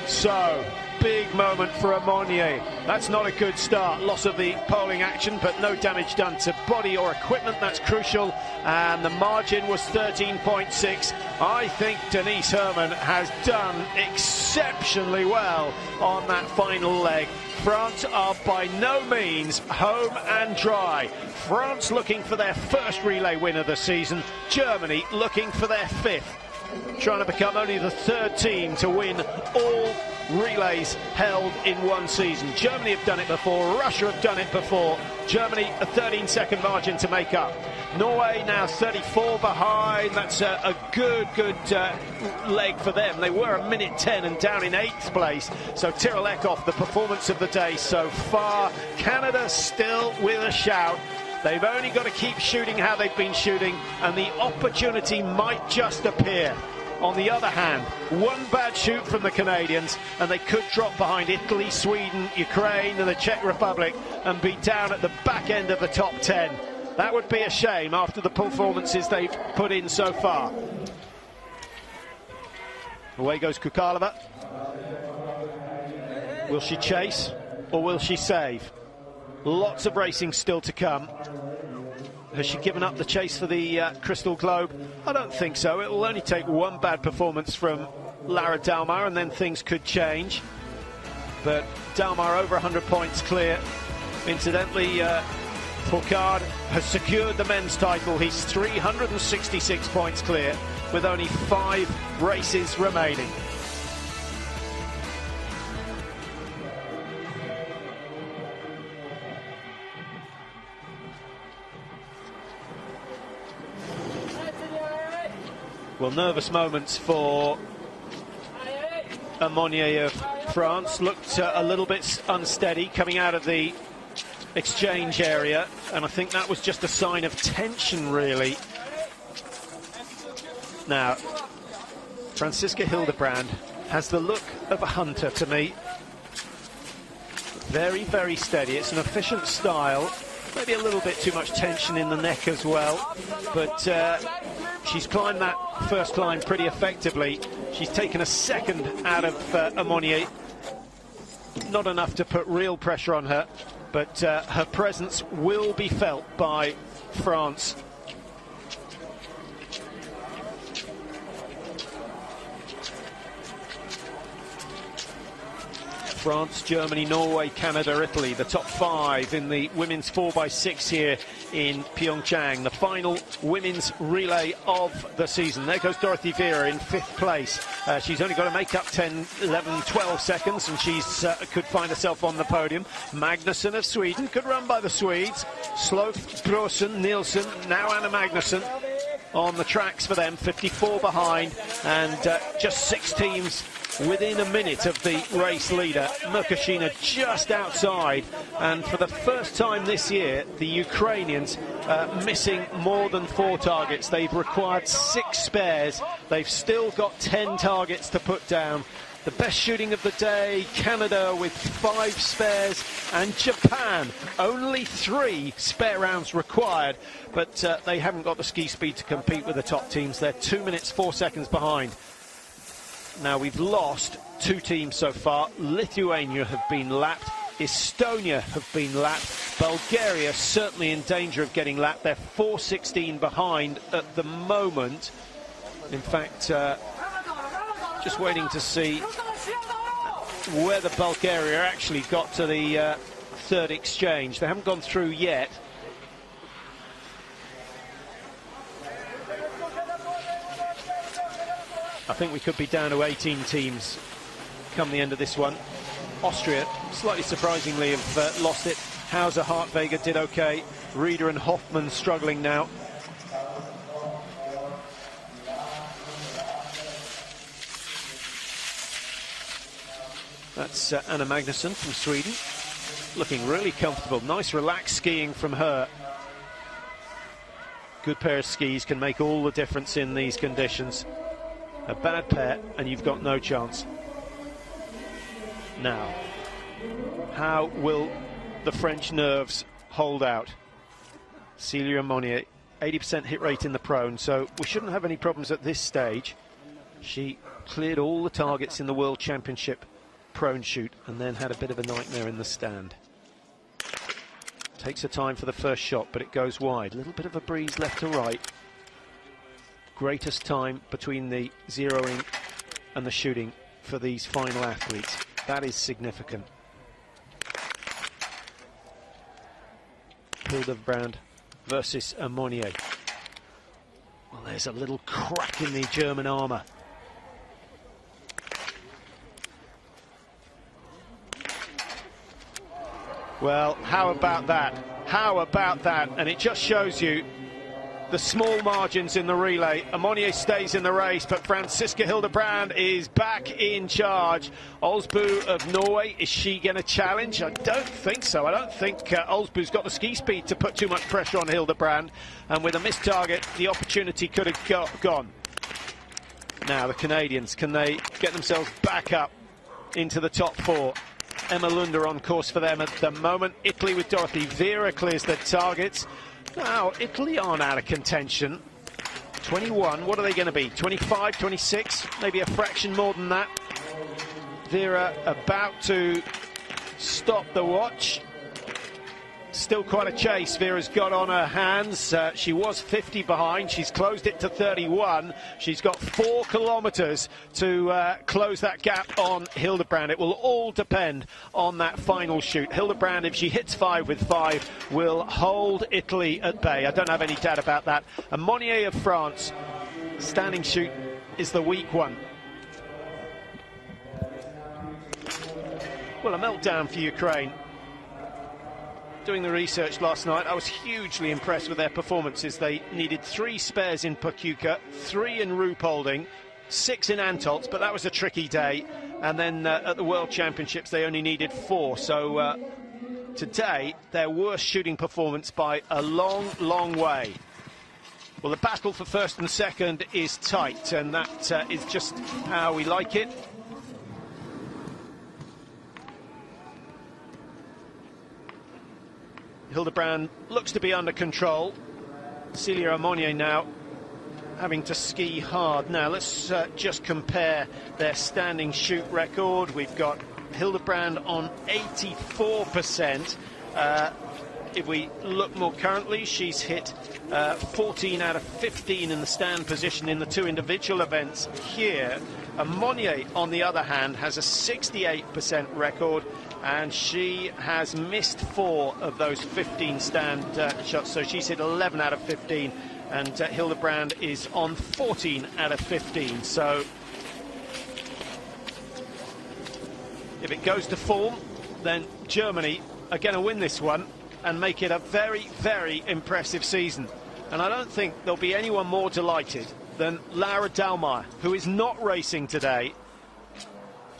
So, big moment for Amonier. That's not a good start. Loss of the polling action, but no damage done to body or equipment. That's crucial. And the margin was 13.6. I think Denise Herman has done exceptionally well on that final leg. France are by no means home and dry. France looking for their first relay win of the season. Germany looking for their 5th. Trying to become only the 3rd team to win all relays held in one season. Germany have done it before, Russia have done it before. Germany a 13-second margin to make up. Norway now 34 behind. That's a good leg for them. They were a minute 10 and down in 8th place. So Tyrell Eckhoff, the performance of the day so far. Canada still with a shout. They've only got to keep shooting how they've been shooting, and the opportunity might just appear. On the other hand, one bad shoot from the Canadians and they could drop behind Italy, Sweden, Ukraine and the Czech Republic and be down at the back end of the top 10. That would be a shame after the performances they've put in so far. Away goes Kukalova. Will she chase or will she save? Lots of racing still to come. Has she given up the chase for the Crystal Globe? I don't think so. It will only take one bad performance from Lara Dalmar and then things could change. But Dalmar over 100 points clear. Incidentally, Fourcade has secured the men's title. He's 366 points clear with only 5 races remaining. Well, nervous moments for Monnier of France. Looked a little bit unsteady coming out of the exchange area, and I think that was just a sign of tension, really. Now, Franziska Hildebrand has the look of a hunter to me. Very, very steady. It's an efficient style. Maybe a little bit too much tension in the neck as well, but she's climbed that first climb pretty effectively. She's taken a second out of Monnier. Not enough to put real pressure on her, but her presence will be felt by France. France, Germany, Norway, Canada, Italy, the top 5 in the women's 4x6 here in PyeongChang. The final women's relay of the season. There goes Dorothy Vera in 5th place. She's only got to make up 10, 11, 12 seconds, and she's could find herself on the podium. Magnusson of Sweden could run by the Swedes. Sloth, Brorsson, Nielsen, now Anna Magnusson on the tracks for them, 54 behind, and just 6 teams within a minute of the race leader. Murkashina just outside, and for the first time this year, the Ukrainians missing more than 4 targets. They've required 6 spares. They've still got 10 targets to put down. The best shooting of the day, Canada with 5 spares, and Japan, only 3 spare rounds required, but they haven't got the ski speed to compete with the top teams. They're 2 minutes 4 seconds behind. Now, we've lost 2 teams so far. Lithuania have been lapped. Estonia have been lapped. Bulgaria certainly in danger of getting lapped. They're 4:16 behind at the moment. In fact, just waiting to see whether Bulgaria actually got to the 3rd exchange. They haven't gone through yet. I think we could be down to 18 teams come the end of this one. Austria, slightly surprisingly, have lost it. Hauser, Hartwege did okay. Rieder and Hoffman struggling now. That's Anna Magnusson from Sweden, looking really comfortable. Nice relaxed skiing from her. Good pair of skis can make all the difference in these conditions. A bad pair and you've got no chance. Now, how will the French nerves hold out? Celia Monnier, 80% hit rate in the prone, so we shouldn't have any problems at this stage. She cleared all the targets in the World Championship prone shoot and then had a bit of a nightmare in the stand. Takes her time for the first shot, but it goes wide. A little bit of a breeze left to right. Greatest time between the zeroing and the shooting for these final athletes. That is significant. Hildebrand versus Monnier. Well, there's a little crack in the German armour. Well, how about that? How about that? And it just shows you the small margins in the relay. Monnier stays in the race, but Franziska Hildebrand is back in charge. Olsbu of Norway, is she going to challenge? I don't think so. I don't think Olsbu's got the ski speed to put too much pressure on Hildebrand, and with a missed target, the opportunity could have gone. Now, the Canadians, can they get themselves back up into the top 4? Emma Lunder on course for them at the moment. Italy with Dorothy Vera clears their targets. Now, Italy aren't out of contention. 21, what are they going to be? 25, 26, maybe a fraction more than that. Vera about to stop the watch. still quite a chase Vera's got on her hands. She was 50 behind. She's closed it to 31. She's got 4 kilometres to close that gap on Hildebrand. It will all depend on that final shoot. Hildebrand, if she hits 5 with 5, will hold Italy at bay. I don't have any doubt about that. And Monnier of France, standing shoot is the weak one. Well, a meltdown for Ukraine. Doing the research last night, I was hugely impressed with their performances. They needed 3 spares in Pachuca, 3 in Ruhpolding, 6 in Antolz, but that was a tricky day. And then at the World Championships, they only needed 4. So today, their worst shooting performance by a long, long way. Well, the battle for first and second is tight, and that is just how we like it. Hildebrand looks to be under control. Celia Monnier now having to ski hard. Now let's just compare their standing shoot record. We've got Hildebrand on 84%. If we look more currently, she's hit 14 out of 15 in the stand position in the 2 individual events here. Monnier, on the other hand, has a 68% record, and she has missed 4 of those 15 stand shots, so she's hit 11 out of 15, and Hildebrand is on 14 out of 15. So if it goes to form, then Germany are going to win this one and make it a very, very impressive season. And I don't think there'll be anyone more delighted than Laura Dahlmeier, who is not racing today,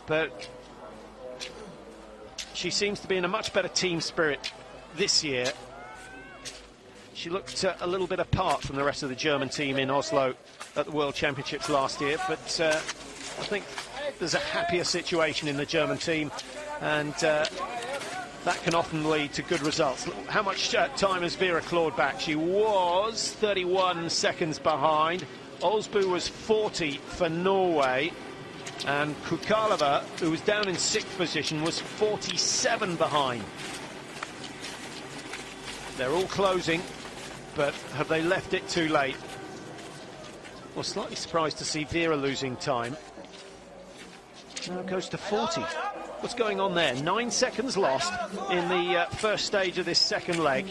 but she seems to be in a much better team spirit this year. She looked a little bit apart from the rest of the German team in Oslo at the World Championships last year, but I think there's a happier situation in the German team, and that can often lead to good results. How much time has Vera clawed back? She was 31 seconds behind. Olsbu was 40 for Norway, and Kukalova, who was down in 6th position, was 47 behind. They're all closing, but have they left it too late? Well, slightly surprised to see Vera losing time. Now it goes to 40. What's going on there? 9 seconds lost in the first stage of this second leg.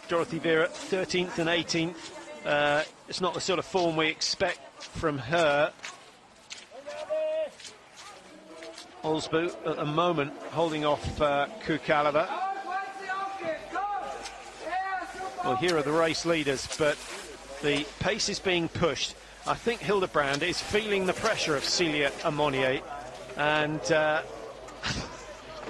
Dorothy Vera, 13th and 18th. It's not the sort of form we expect from her. Olsbu at the moment holding off Kukalova. Well, here are the race leaders, but the pace is being pushed. I think Hildebrand is feeling the pressure of Celia Monnier, and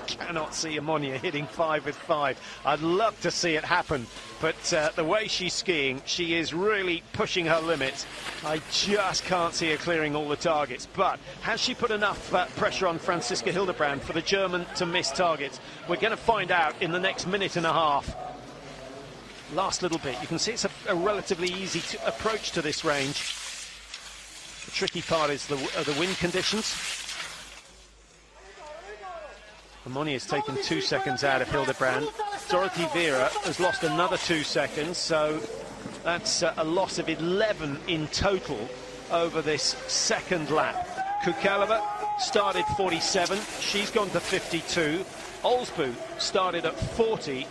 cannot see Monnier hitting 5 with 5. I'd love to see it happen, but the way she's skiing, she is really pushing her limits. I just can't see her clearing all the targets. But has she put enough pressure on Franziska Hildebrand for the German to miss targets? We're going to find out in the next minute and a half. Last little bit. You can see it's a relatively easy approach to this range. The tricky part is the wind conditions. Monnier has taken 2 seconds out of Hildebrand. Dorothy Vera has lost another 2 seconds, so that's a loss of 11 in total over this second lap. Kukalova started 47, she's gone to 52. Olsbu started at 40,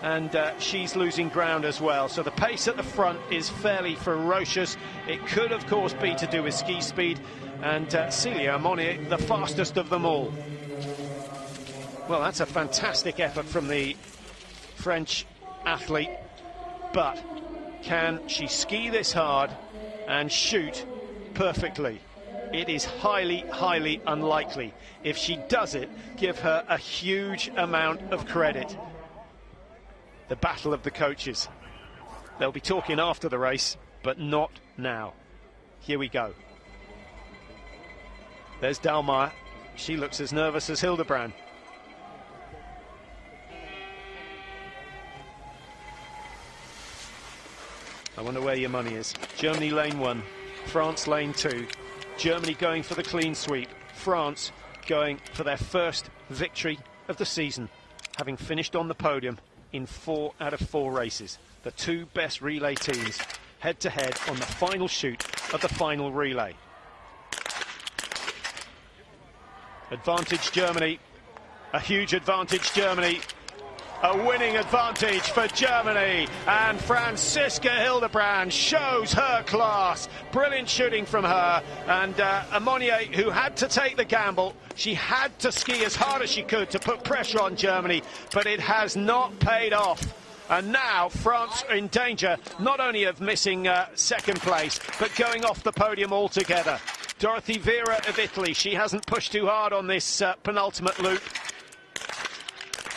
and she's losing ground as well. So the pace at the front is fairly ferocious. It could, of course, be to do with ski speed, and Celia Monnier, the fastest of them all. Well, that's a fantastic effort from the French athlete, but can she ski this hard and shoot perfectly? It is highly, highly unlikely. If she does it, give her a huge amount of credit. The battle of the coaches. They'll be talking after the race, but not now. Here we go. There's Dahlmeier. She looks as nervous as Hildebrand. I wonder where your money is. Germany lane 1, France lane 2. Germany going for the clean sweep. France going for their first victory of the season, having finished on the podium in 4 out of 4 races. The two best relay teams head-to-head on the final shoot of the final relay. Advantage Germany, a huge advantage Germany, a winning advantage for Germany, and Franziska Hildebrand shows her class. Brilliant shooting from her, and Amonier, who had to take the gamble, she had to ski as hard as she could to put pressure on Germany, but it has not paid off. And now France are in danger not only of missing second place, but going off the podium altogether. Dorothy Vera of Italy, she hasn't pushed too hard on this penultimate loop.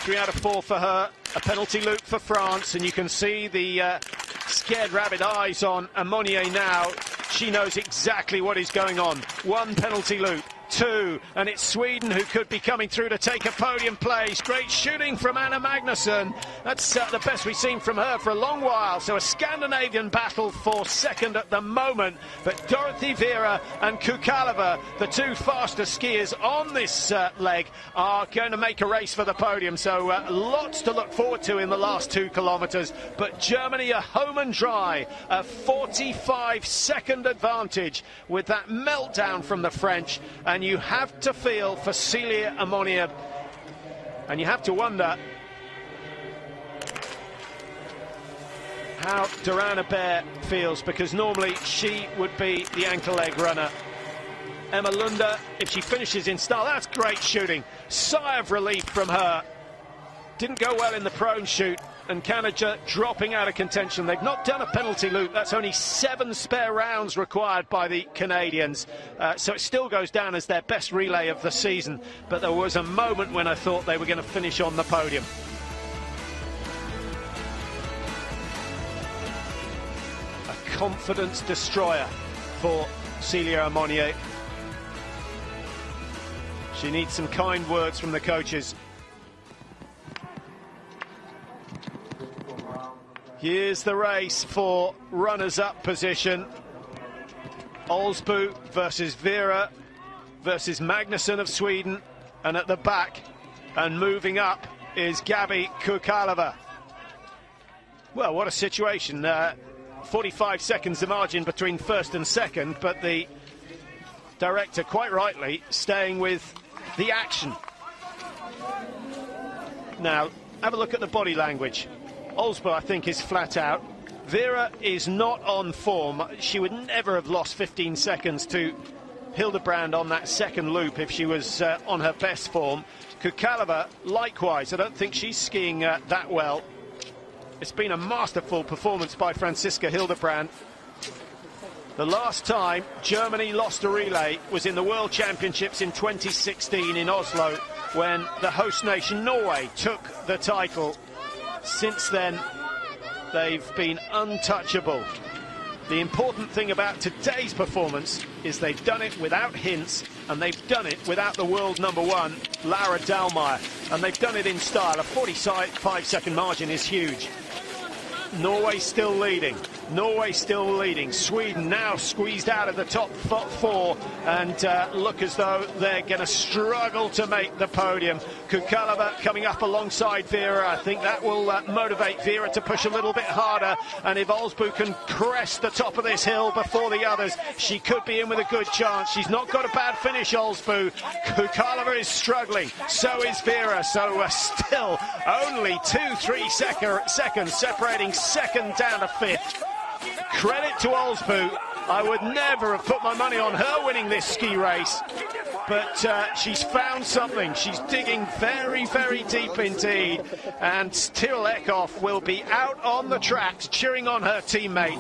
3 out of 4 for her, a penalty loop for France, and you can see the scared rabbit eyes on Amonier now. She knows exactly what is going on. 1 penalty loop, 2, and it's Sweden who could be coming through to take a podium place. Great shooting from Anna Magnusson. That's the best we've seen from her for a long while. So a Scandinavian battle for second at the moment. But Dorothy Vera and Kukalova, the two fastest skiers on this leg, are going to make a race for the podium. So lots to look forward to in the last 2 kilometres. But Germany are home and dry. A 45-second advantage with that meltdown from the French. And you have to feel for Celia Amonier, and you have to wonder how Dorana Bear feels, because normally she would be the ankle leg runner. Emma Lunder, if she finishes in style, that's great shooting. Sigh of relief from her. Didn't go well in the prone shoot, and Canada dropping out of contention. They've not done a penalty loop. That's only 7 spare rounds required by the Canadians. So it still goes down as their best relay of the season. But there was a moment when I thought they were going to finish on the podium. A confidence destroyer for Celia Amonier. She needs some kind words from the coaches. Here's the race for runners-up position. Olsbu versus Vera versus Magnusson of Sweden. And at the back and moving up is Gabi Kukalova. Well, what a situation. 45 seconds the margin between first and second, but the director, quite rightly, staying with the action. Now, have a look at the body language. Olsbu, I think, is flat out. Vera is not on form. She would never have lost 15 seconds to Hildebrand on that second loop if she was on her best form. Kukalova, likewise. I don't think she's skiing that well. It's been a masterful performance by Franziska Hildebrand. The last time Germany lost a relay was in the World Championships in 2016 in Oslo, when the host nation, Norway, took the title. Since then, they've been untouchable. The important thing about today's performance is they've done it without Hints, and they've done it without the world #1, Laura Dahlmeier. And they've done it in style. A 45-second margin is huge. Norway still leading. Norway still leading. Sweden now squeezed out of the top 4 and look as though they're going to struggle to make the podium. Kukalova coming up alongside Vera. I think that will motivate Vera to push a little bit harder. And if Olsbu can crest the top of this hill before the others, she could be in with a good chance. She's not got a bad finish, Olsbu. Kukalova is struggling. So is Vera. So still only 2-3 seconds separating second down to fifth. Credit to Olsbu. I would never have put my money on her winning this ski race, but she's found something. She's digging very, very deep indeed, and Tyrell Eckhoff will be out on the tracks cheering on her teammate.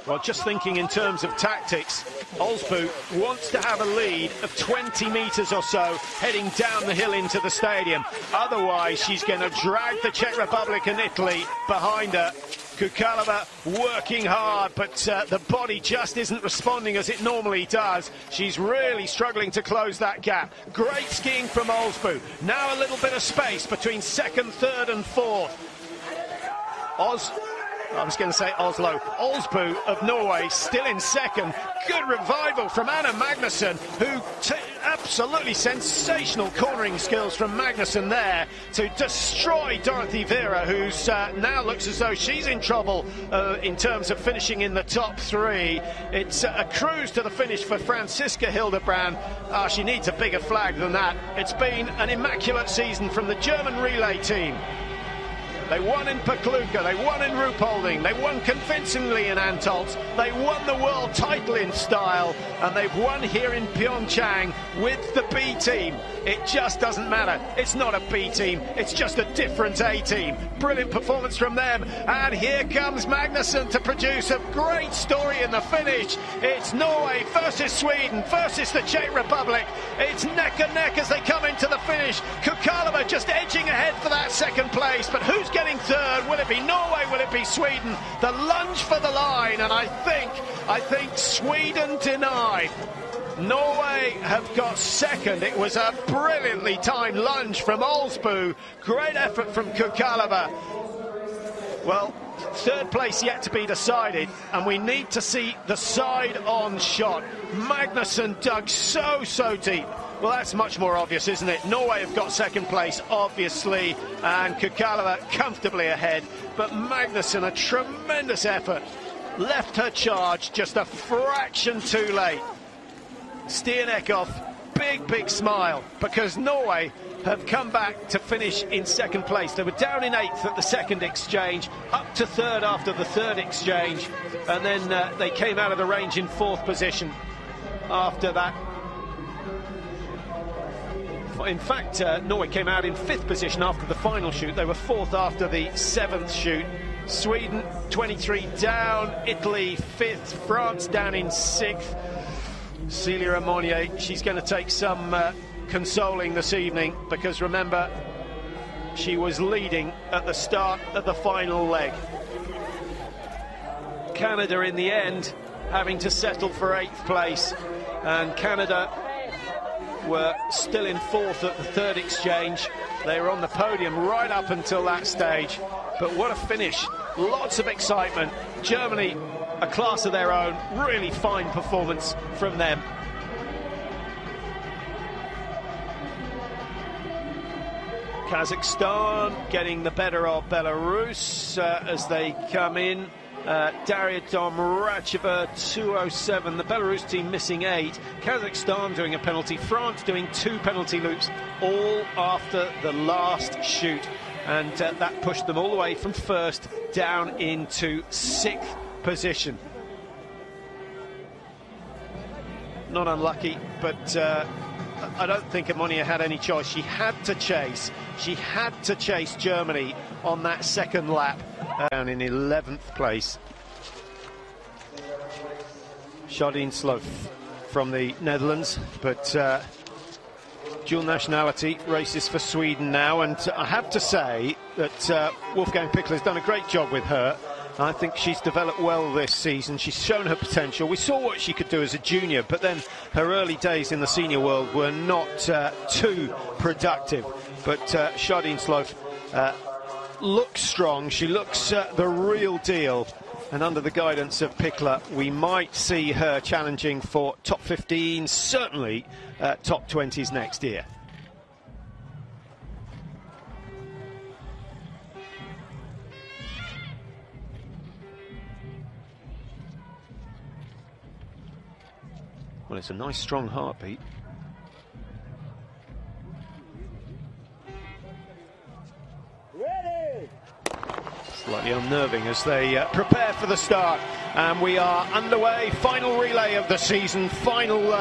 Well, just thinking in terms of tactics, Olsbu wants to have a lead of 20 metres or so heading down the hill into the stadium. Otherwise, she's going to drag the Czech Republic and Italy behind her. Kukalova working hard, but the body just isn't responding as it normally does. She's really struggling to close that gap. Great skiing from Olsbu. Now a little bit of space between second, third and fourth. I was going to say Oslo. Olsbu of Norway still in second. Good revival from Anna Magnusson, who absolutely sensational cornering skills from Magnusson there to destroy Dorothy Vera, who's now looks as though she's in trouble in terms of finishing in the top three. It's a cruise to the finish for Franziska Hildebrand. She needs a bigger flag than that. It's been an immaculate season from the German relay team. They won in Pekluka, they won in Ruhpolding, they won convincingly in Antolz, they won the world title in style, and they've won here in PyeongChang with the B team. It just doesn't matter. It's not a B team, it's just a different A team. Brilliant performance from them, and here comes Magnusson to produce a great story in the finish. It's Norway versus Sweden versus the Czech Republic. It's neck and neck as they come into the finish. Kukalova just edging ahead for that second place, but who's getting third? Will it be Norway? Will it be Sweden? The lunge for the line, and I think Sweden denied. Norway have got second. It was a brilliantly timed lunge from Olsbu. Great effort from Kukalova. Well, third place yet to be decided, and we need to see the side-on shot. Magnusson dug so deep. Well, that's much more obvious, isn't it? Norway have got second place, obviously, and Kukalova comfortably ahead. But Magnusson, a tremendous effort. Left her charge just a fraction too late. Stiernekov, big smile, because Norway have come back to finish in second place. They were down in 8th at the second exchange, up to third after the third exchange, and then they came out of the range in 4th position after that. In fact, Norway came out in 5th position after the final shoot. They were 4th after the 7th shoot. Sweden 23 down, Italy 5th, France down in 6th. Celia Amonier, she's going to take some consoling this evening, because remember, she was leading at the start of the final leg. Canada in the end having to settle for 8th place, and Canada were still in 4th at the third exchange. They were on the podium right up until that stage, but what a finish. Lots of excitement. Germany, a class of their own. Really fine performance from them. Kazakhstan getting the better of Belarus as they come in. Daria Domracheva 2:07. The Belarus team missing 8. Kazakhstan doing a penalty. France doing 2 penalty loops, all after the last shoot, and that pushed them all the way from 1st down into 6th position. Not unlucky, but I don't think Ammonia had any choice. She had to chase. She had to chase Germany on that second lap. Down in 11th place. Jardine Sloaf from the Netherlands, but dual nationality, races for Sweden now, and I have to say that Wolfgang Pickler has done a great job with her. I think she's developed well this season. She's shown her potential. We saw what she could do as a junior, but then her early days in the senior world were not too productive. But Jardine Sloaf looks strong. She looks the real deal, and under the guidance of Pickler, we might see her challenging for top 15, certainly top 20s next year. Well, it's a nice strong heartbeat. Slightly unnerving as they prepare for the start, and we are underway. Final relay of the season, final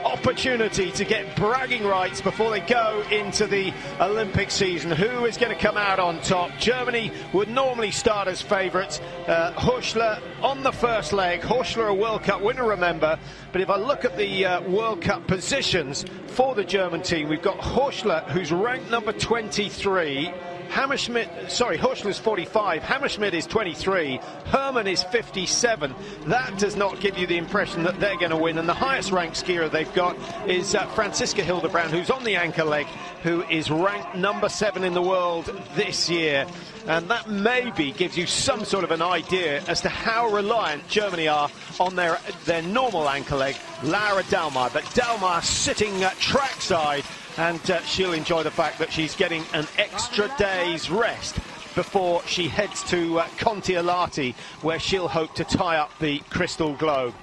opportunity to get bragging rights before they go into the Olympic season. Who is going to come out on top? Germany would normally start as favourites. Horschler on the first leg. Horschler, a World Cup winner, remember. But if I look at the World Cup positions for the German team, we've got Horschler, who's ranked number 23. Horschler's 45, Hammerschmidt is 23, Hermann is 57. That does not give you the impression that they're going to win. And the highest ranked skier they've got is Franziska Hildebrand, who's on the anchor leg, who is ranked number 7 in the world this year. And that maybe gives you some sort of an idea as to how reliant Germany are on their normal anchor leg, Laura Dahlmeier. But Dahlmeier sitting trackside, and she'll enjoy the fact that she's getting an extra day's rest before she heads to Kontiolahti, where she'll hope to tie up the crystal globe.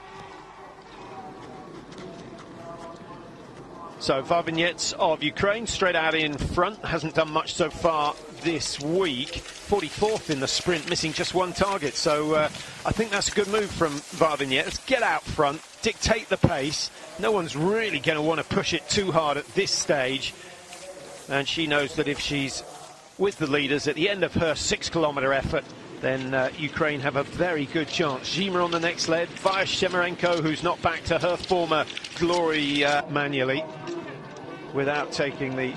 So Vavinets of Ukraine straight out in front, hasn't done much so far this week. 44th in the sprint, missing just one target. So I think that's a good move from Vavinets. Get out front, dictate the pace. No one's really going to want to push it too hard at this stage. And she knows that if she's with the leaders at the end of her 6-kilometre effort, then Ukraine have a very good chance. Zima on the next leg, Vaya Shemerenko, who's not back to her former glory manually, without taking the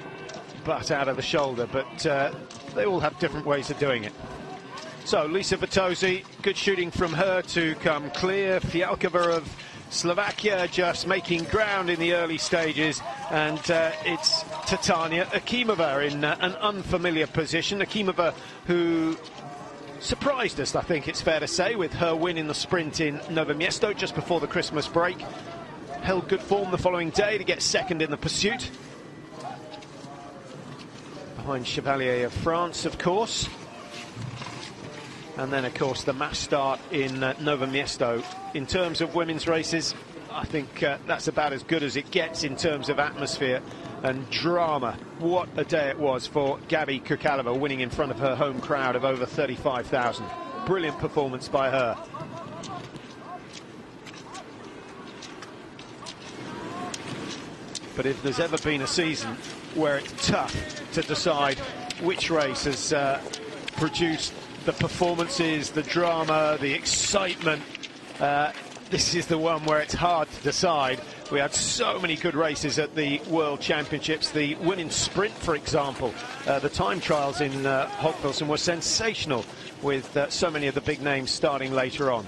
butt out of the shoulder, but they all have different ways of doing it. So Lisa Vitozzi, good shooting from her to come clear. Fialkova of Slovakia just making ground in the early stages, and it's Titania Akimova in an unfamiliar position. Akimova, who surprised us, I think it's fair to say, with her win in the sprint in Novo Mesto just before the Christmas break. Held good form the following day to get second in the pursuit, behind Chevalier of France, of course. And then, of course, the mass start in Novo Mesto. In terms of women's races, I think that's about as good as it gets in terms of atmosphere and drama. What a day it was for Gabi Kukalova, winning in front of her home crowd of over 35,000. Brilliant performance by her. But if there's ever been a season where it's tough to decide which race has produced the performances, the drama, the excitement, this is the one where it's hard to decide. We had so many good races at the World Championships. The women's sprint, for example, the time trials in Hogfelsen were sensational, with so many of the big names starting later on.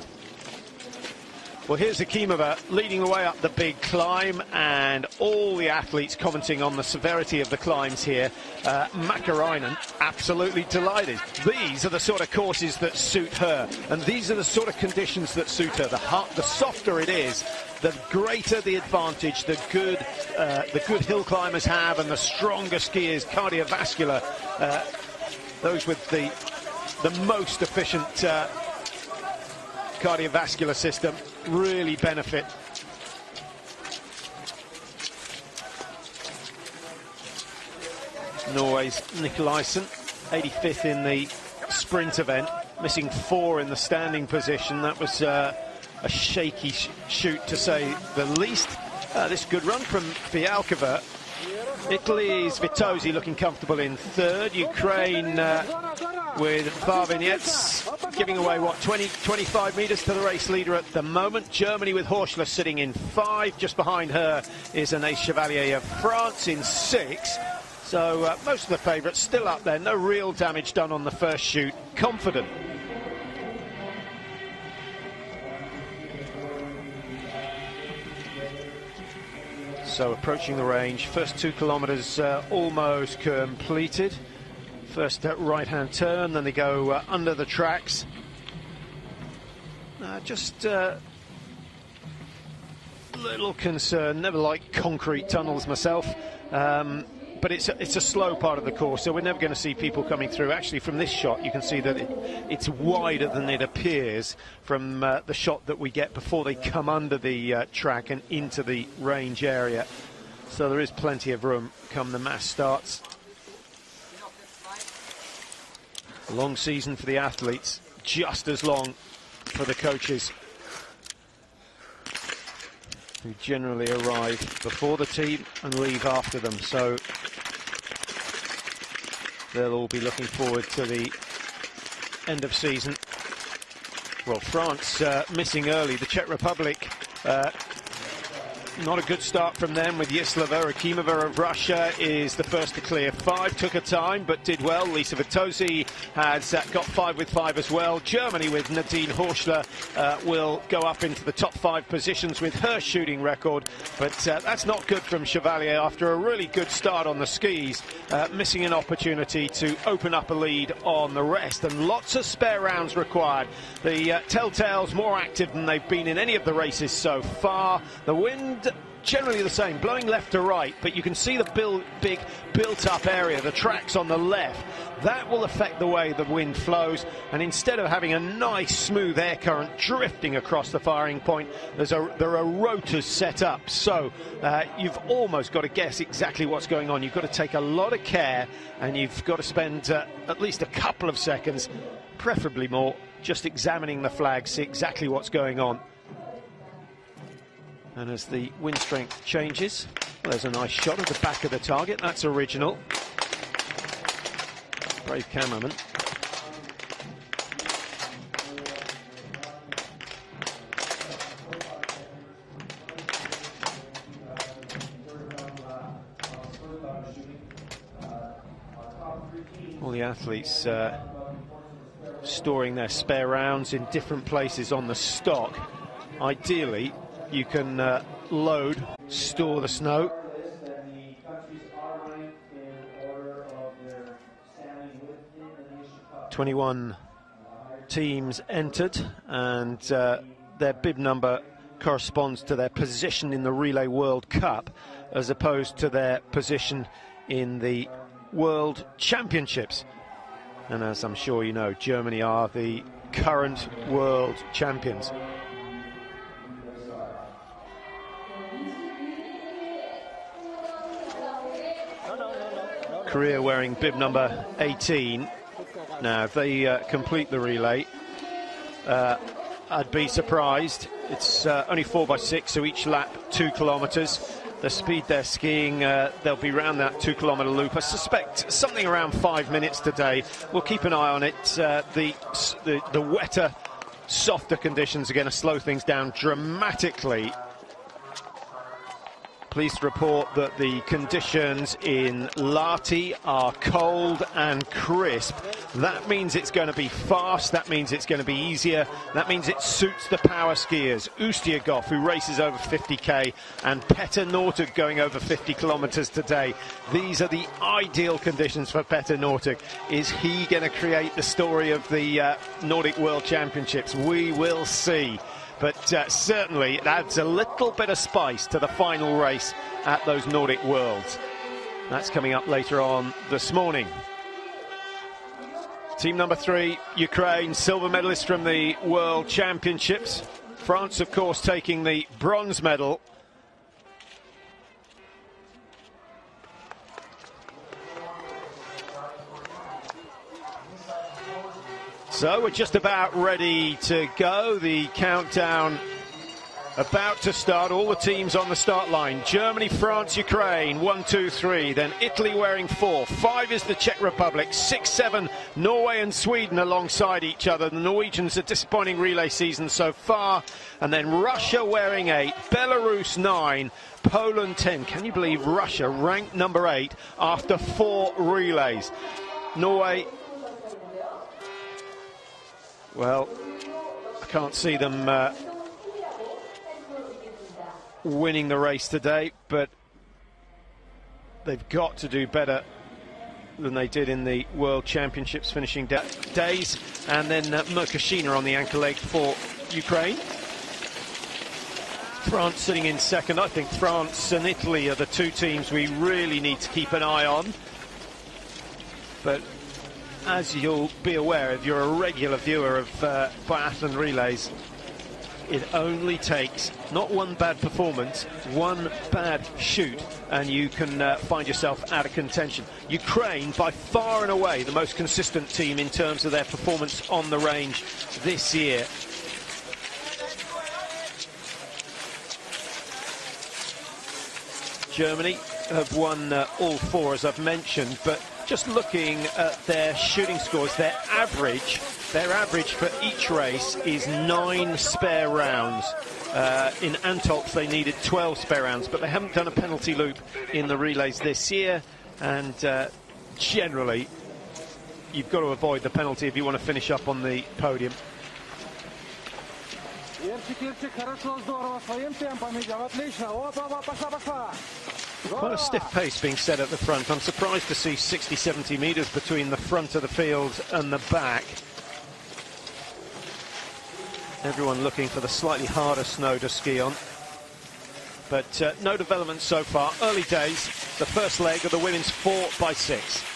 Well, here's Akimova leading the way up the big climb, and all the athletes commenting on the severity of the climbs here. Makarainen absolutely delighted. These are the sort of courses that suit her, and these are the sort of conditions that suit her. The softer it is, the greater the advantage the good hill climbers have, and the stronger skiers, cardiovascular, those with the most efficient cardiovascular system really benefit. Norway's Nikolaisen, 85th in the sprint event, missing 4 in the standing position. That was a shaky shoot, to say the least. This good run from Fialkova. Italy's Vitozzi looking comfortable in 3rd. Ukraine with Vavinets giving away, what, 25 metres to the race leader at the moment. Germany with Horschler sitting in 5. Just behind her is Anaïs Chevalier of France in 6. So most of the favourites still up there. No real damage done on the first shoot. Confident. So approaching the range, first 2 kilometres almost completed. First right-hand turn, then they go under the tracks. Just little concern. Never liked concrete tunnels myself, but it's a slow part of the course, so we're never going to see people coming through. Actually, from this shot, you can see that it's wider than it appears from the shot that we get before they come under the track and into the range area. So there is plenty of room come the mass starts. Long season for the athletes, just as long for the coaches, who generally arrive before the team and leave after them. So they'll all be looking forward to the end of season. Well, France missing early. The Czech Republic Not a good start from them with Yislava. Akimova of Russia is the first to clear 5. Took her time, but did well. Lisa Vitozzi has got 5 with 5 as well. Germany with Nadine Horschler will go up into the top 5 positions with her shooting record. But that's not good from Chevalier after a really good start on the skis. Missing an opportunity to open up a lead on the rest. And lots of spare rounds required. The Telltales more active than they've been in any of the races so far. The wind generally the same, blowing left to right, but you can see the big built-up area, the tracks on the left. That will affect the way the wind flows, and instead of having a nice smooth air current drifting across the firing point, there are rotors set up, so you've almost got to guess exactly what's going on. You've got to take a lot of care, and you've got to spend at least a couple of seconds, preferably more, just examining the flag, see exactly what's going on. And as the wind strength changes, well, there's a nice shot of the back of the target. That's original. Brave cameraman. All the athletes storing their spare rounds in different places on the stock. Ideally, you can load, store the snow. 21 teams entered, and their bib number corresponds to their position in the Relay World Cup as opposed to their position in the World Championships. And as I'm sure you know, Germany are the current world champions. Korea wearing bib number 18. Now, if they complete the relay, I'd be surprised. It's only 4x6, so each lap 2 kilometres. The speed they're skiing, they'll be around that 2 kilometre loop. I suspect something around 5 minutes today. We'll keep an eye on it. The wetter, softer conditions are going to slow things down dramatically. Pleased to report that the conditions in Lahti are cold and crisp. That means it's going to be fast, that means it's going to be easier, that means it suits the power skiers. Ustiagov, who races over 50k, and Petter Northug going over 50 kilometres today. These are the ideal conditions for Petter Northug. Is he going to create the story of the Nordic World Championships? We will see. But certainly it adds a little bit of spice to the final race at those Nordic Worlds. That's coming up later on this morning. Team number 3, Ukraine, silver medalist from the World Championships. France, of course, taking the bronze medal. So we're just about ready to go. The countdown about to start. All the teams on the start line. Germany, France, Ukraine, 1, 2, 3. Then Italy wearing 4. 5 is the Czech Republic. 6, 7, Norway and Sweden alongside each other. The Norwegians, a disappointing relay season so far. And then Russia wearing 8. Belarus 9. Poland 10. Can you believe Russia ranked number 8 after 4 relays? Norway, well, I can't see them winning the race today, but they've got to do better than they did in the World Championships finishing days. And then Merkashina on the ankle leg for Ukraine. France sitting in second. I think France and Italy are the 2 teams we really need to keep an eye on. But as you'll be aware, if you're a regular viewer of biathlon relays, it only takes not one bad performance, one bad shoot, and you can find yourself out of contention. Ukraine, by far and away, the most consistent team in terms of their performance on the range this year. Germany have won all 4, as I've mentioned, but just looking at their shooting scores, their average for each race is 9 spare rounds. In Antolz they needed 12 spare rounds, but they haven't done a penalty loop in the relays this year, and generally you've got to avoid the penalty if you want to finish up on the podium. Quite a stiff pace being set at the front. I'm surprised to see 60-70 metres between the front of the field and the back. Everyone looking for the slightly harder snow to ski on. But no development so far. Early days, the first leg of the women's 4x6.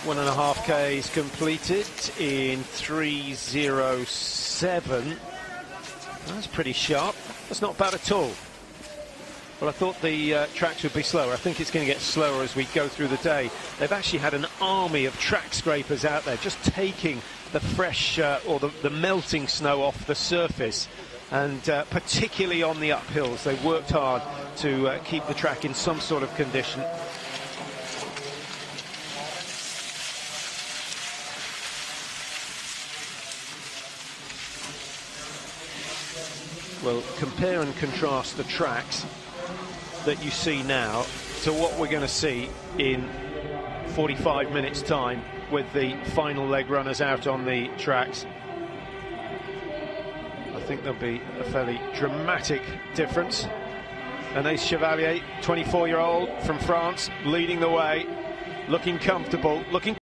One and a half Ks completed in 3:07. That's pretty sharp. That's not bad at all. Well, I thought the tracks would be slower. I think it's going to get slower as we go through the day. They've actually had an army of track scrapers out there just taking the fresh or the melting snow off the surface, and particularly on the uphills. They've worked hard to keep the track in some sort of condition. Well, compare and contrast the tracks that you see now to what we're going to see in 45 minutes time with the final leg runners out on the tracks. I think there'll be a fairly dramatic difference. Anaïs Chevalier, 24-year-old from France, leading the way, looking comfortable, looking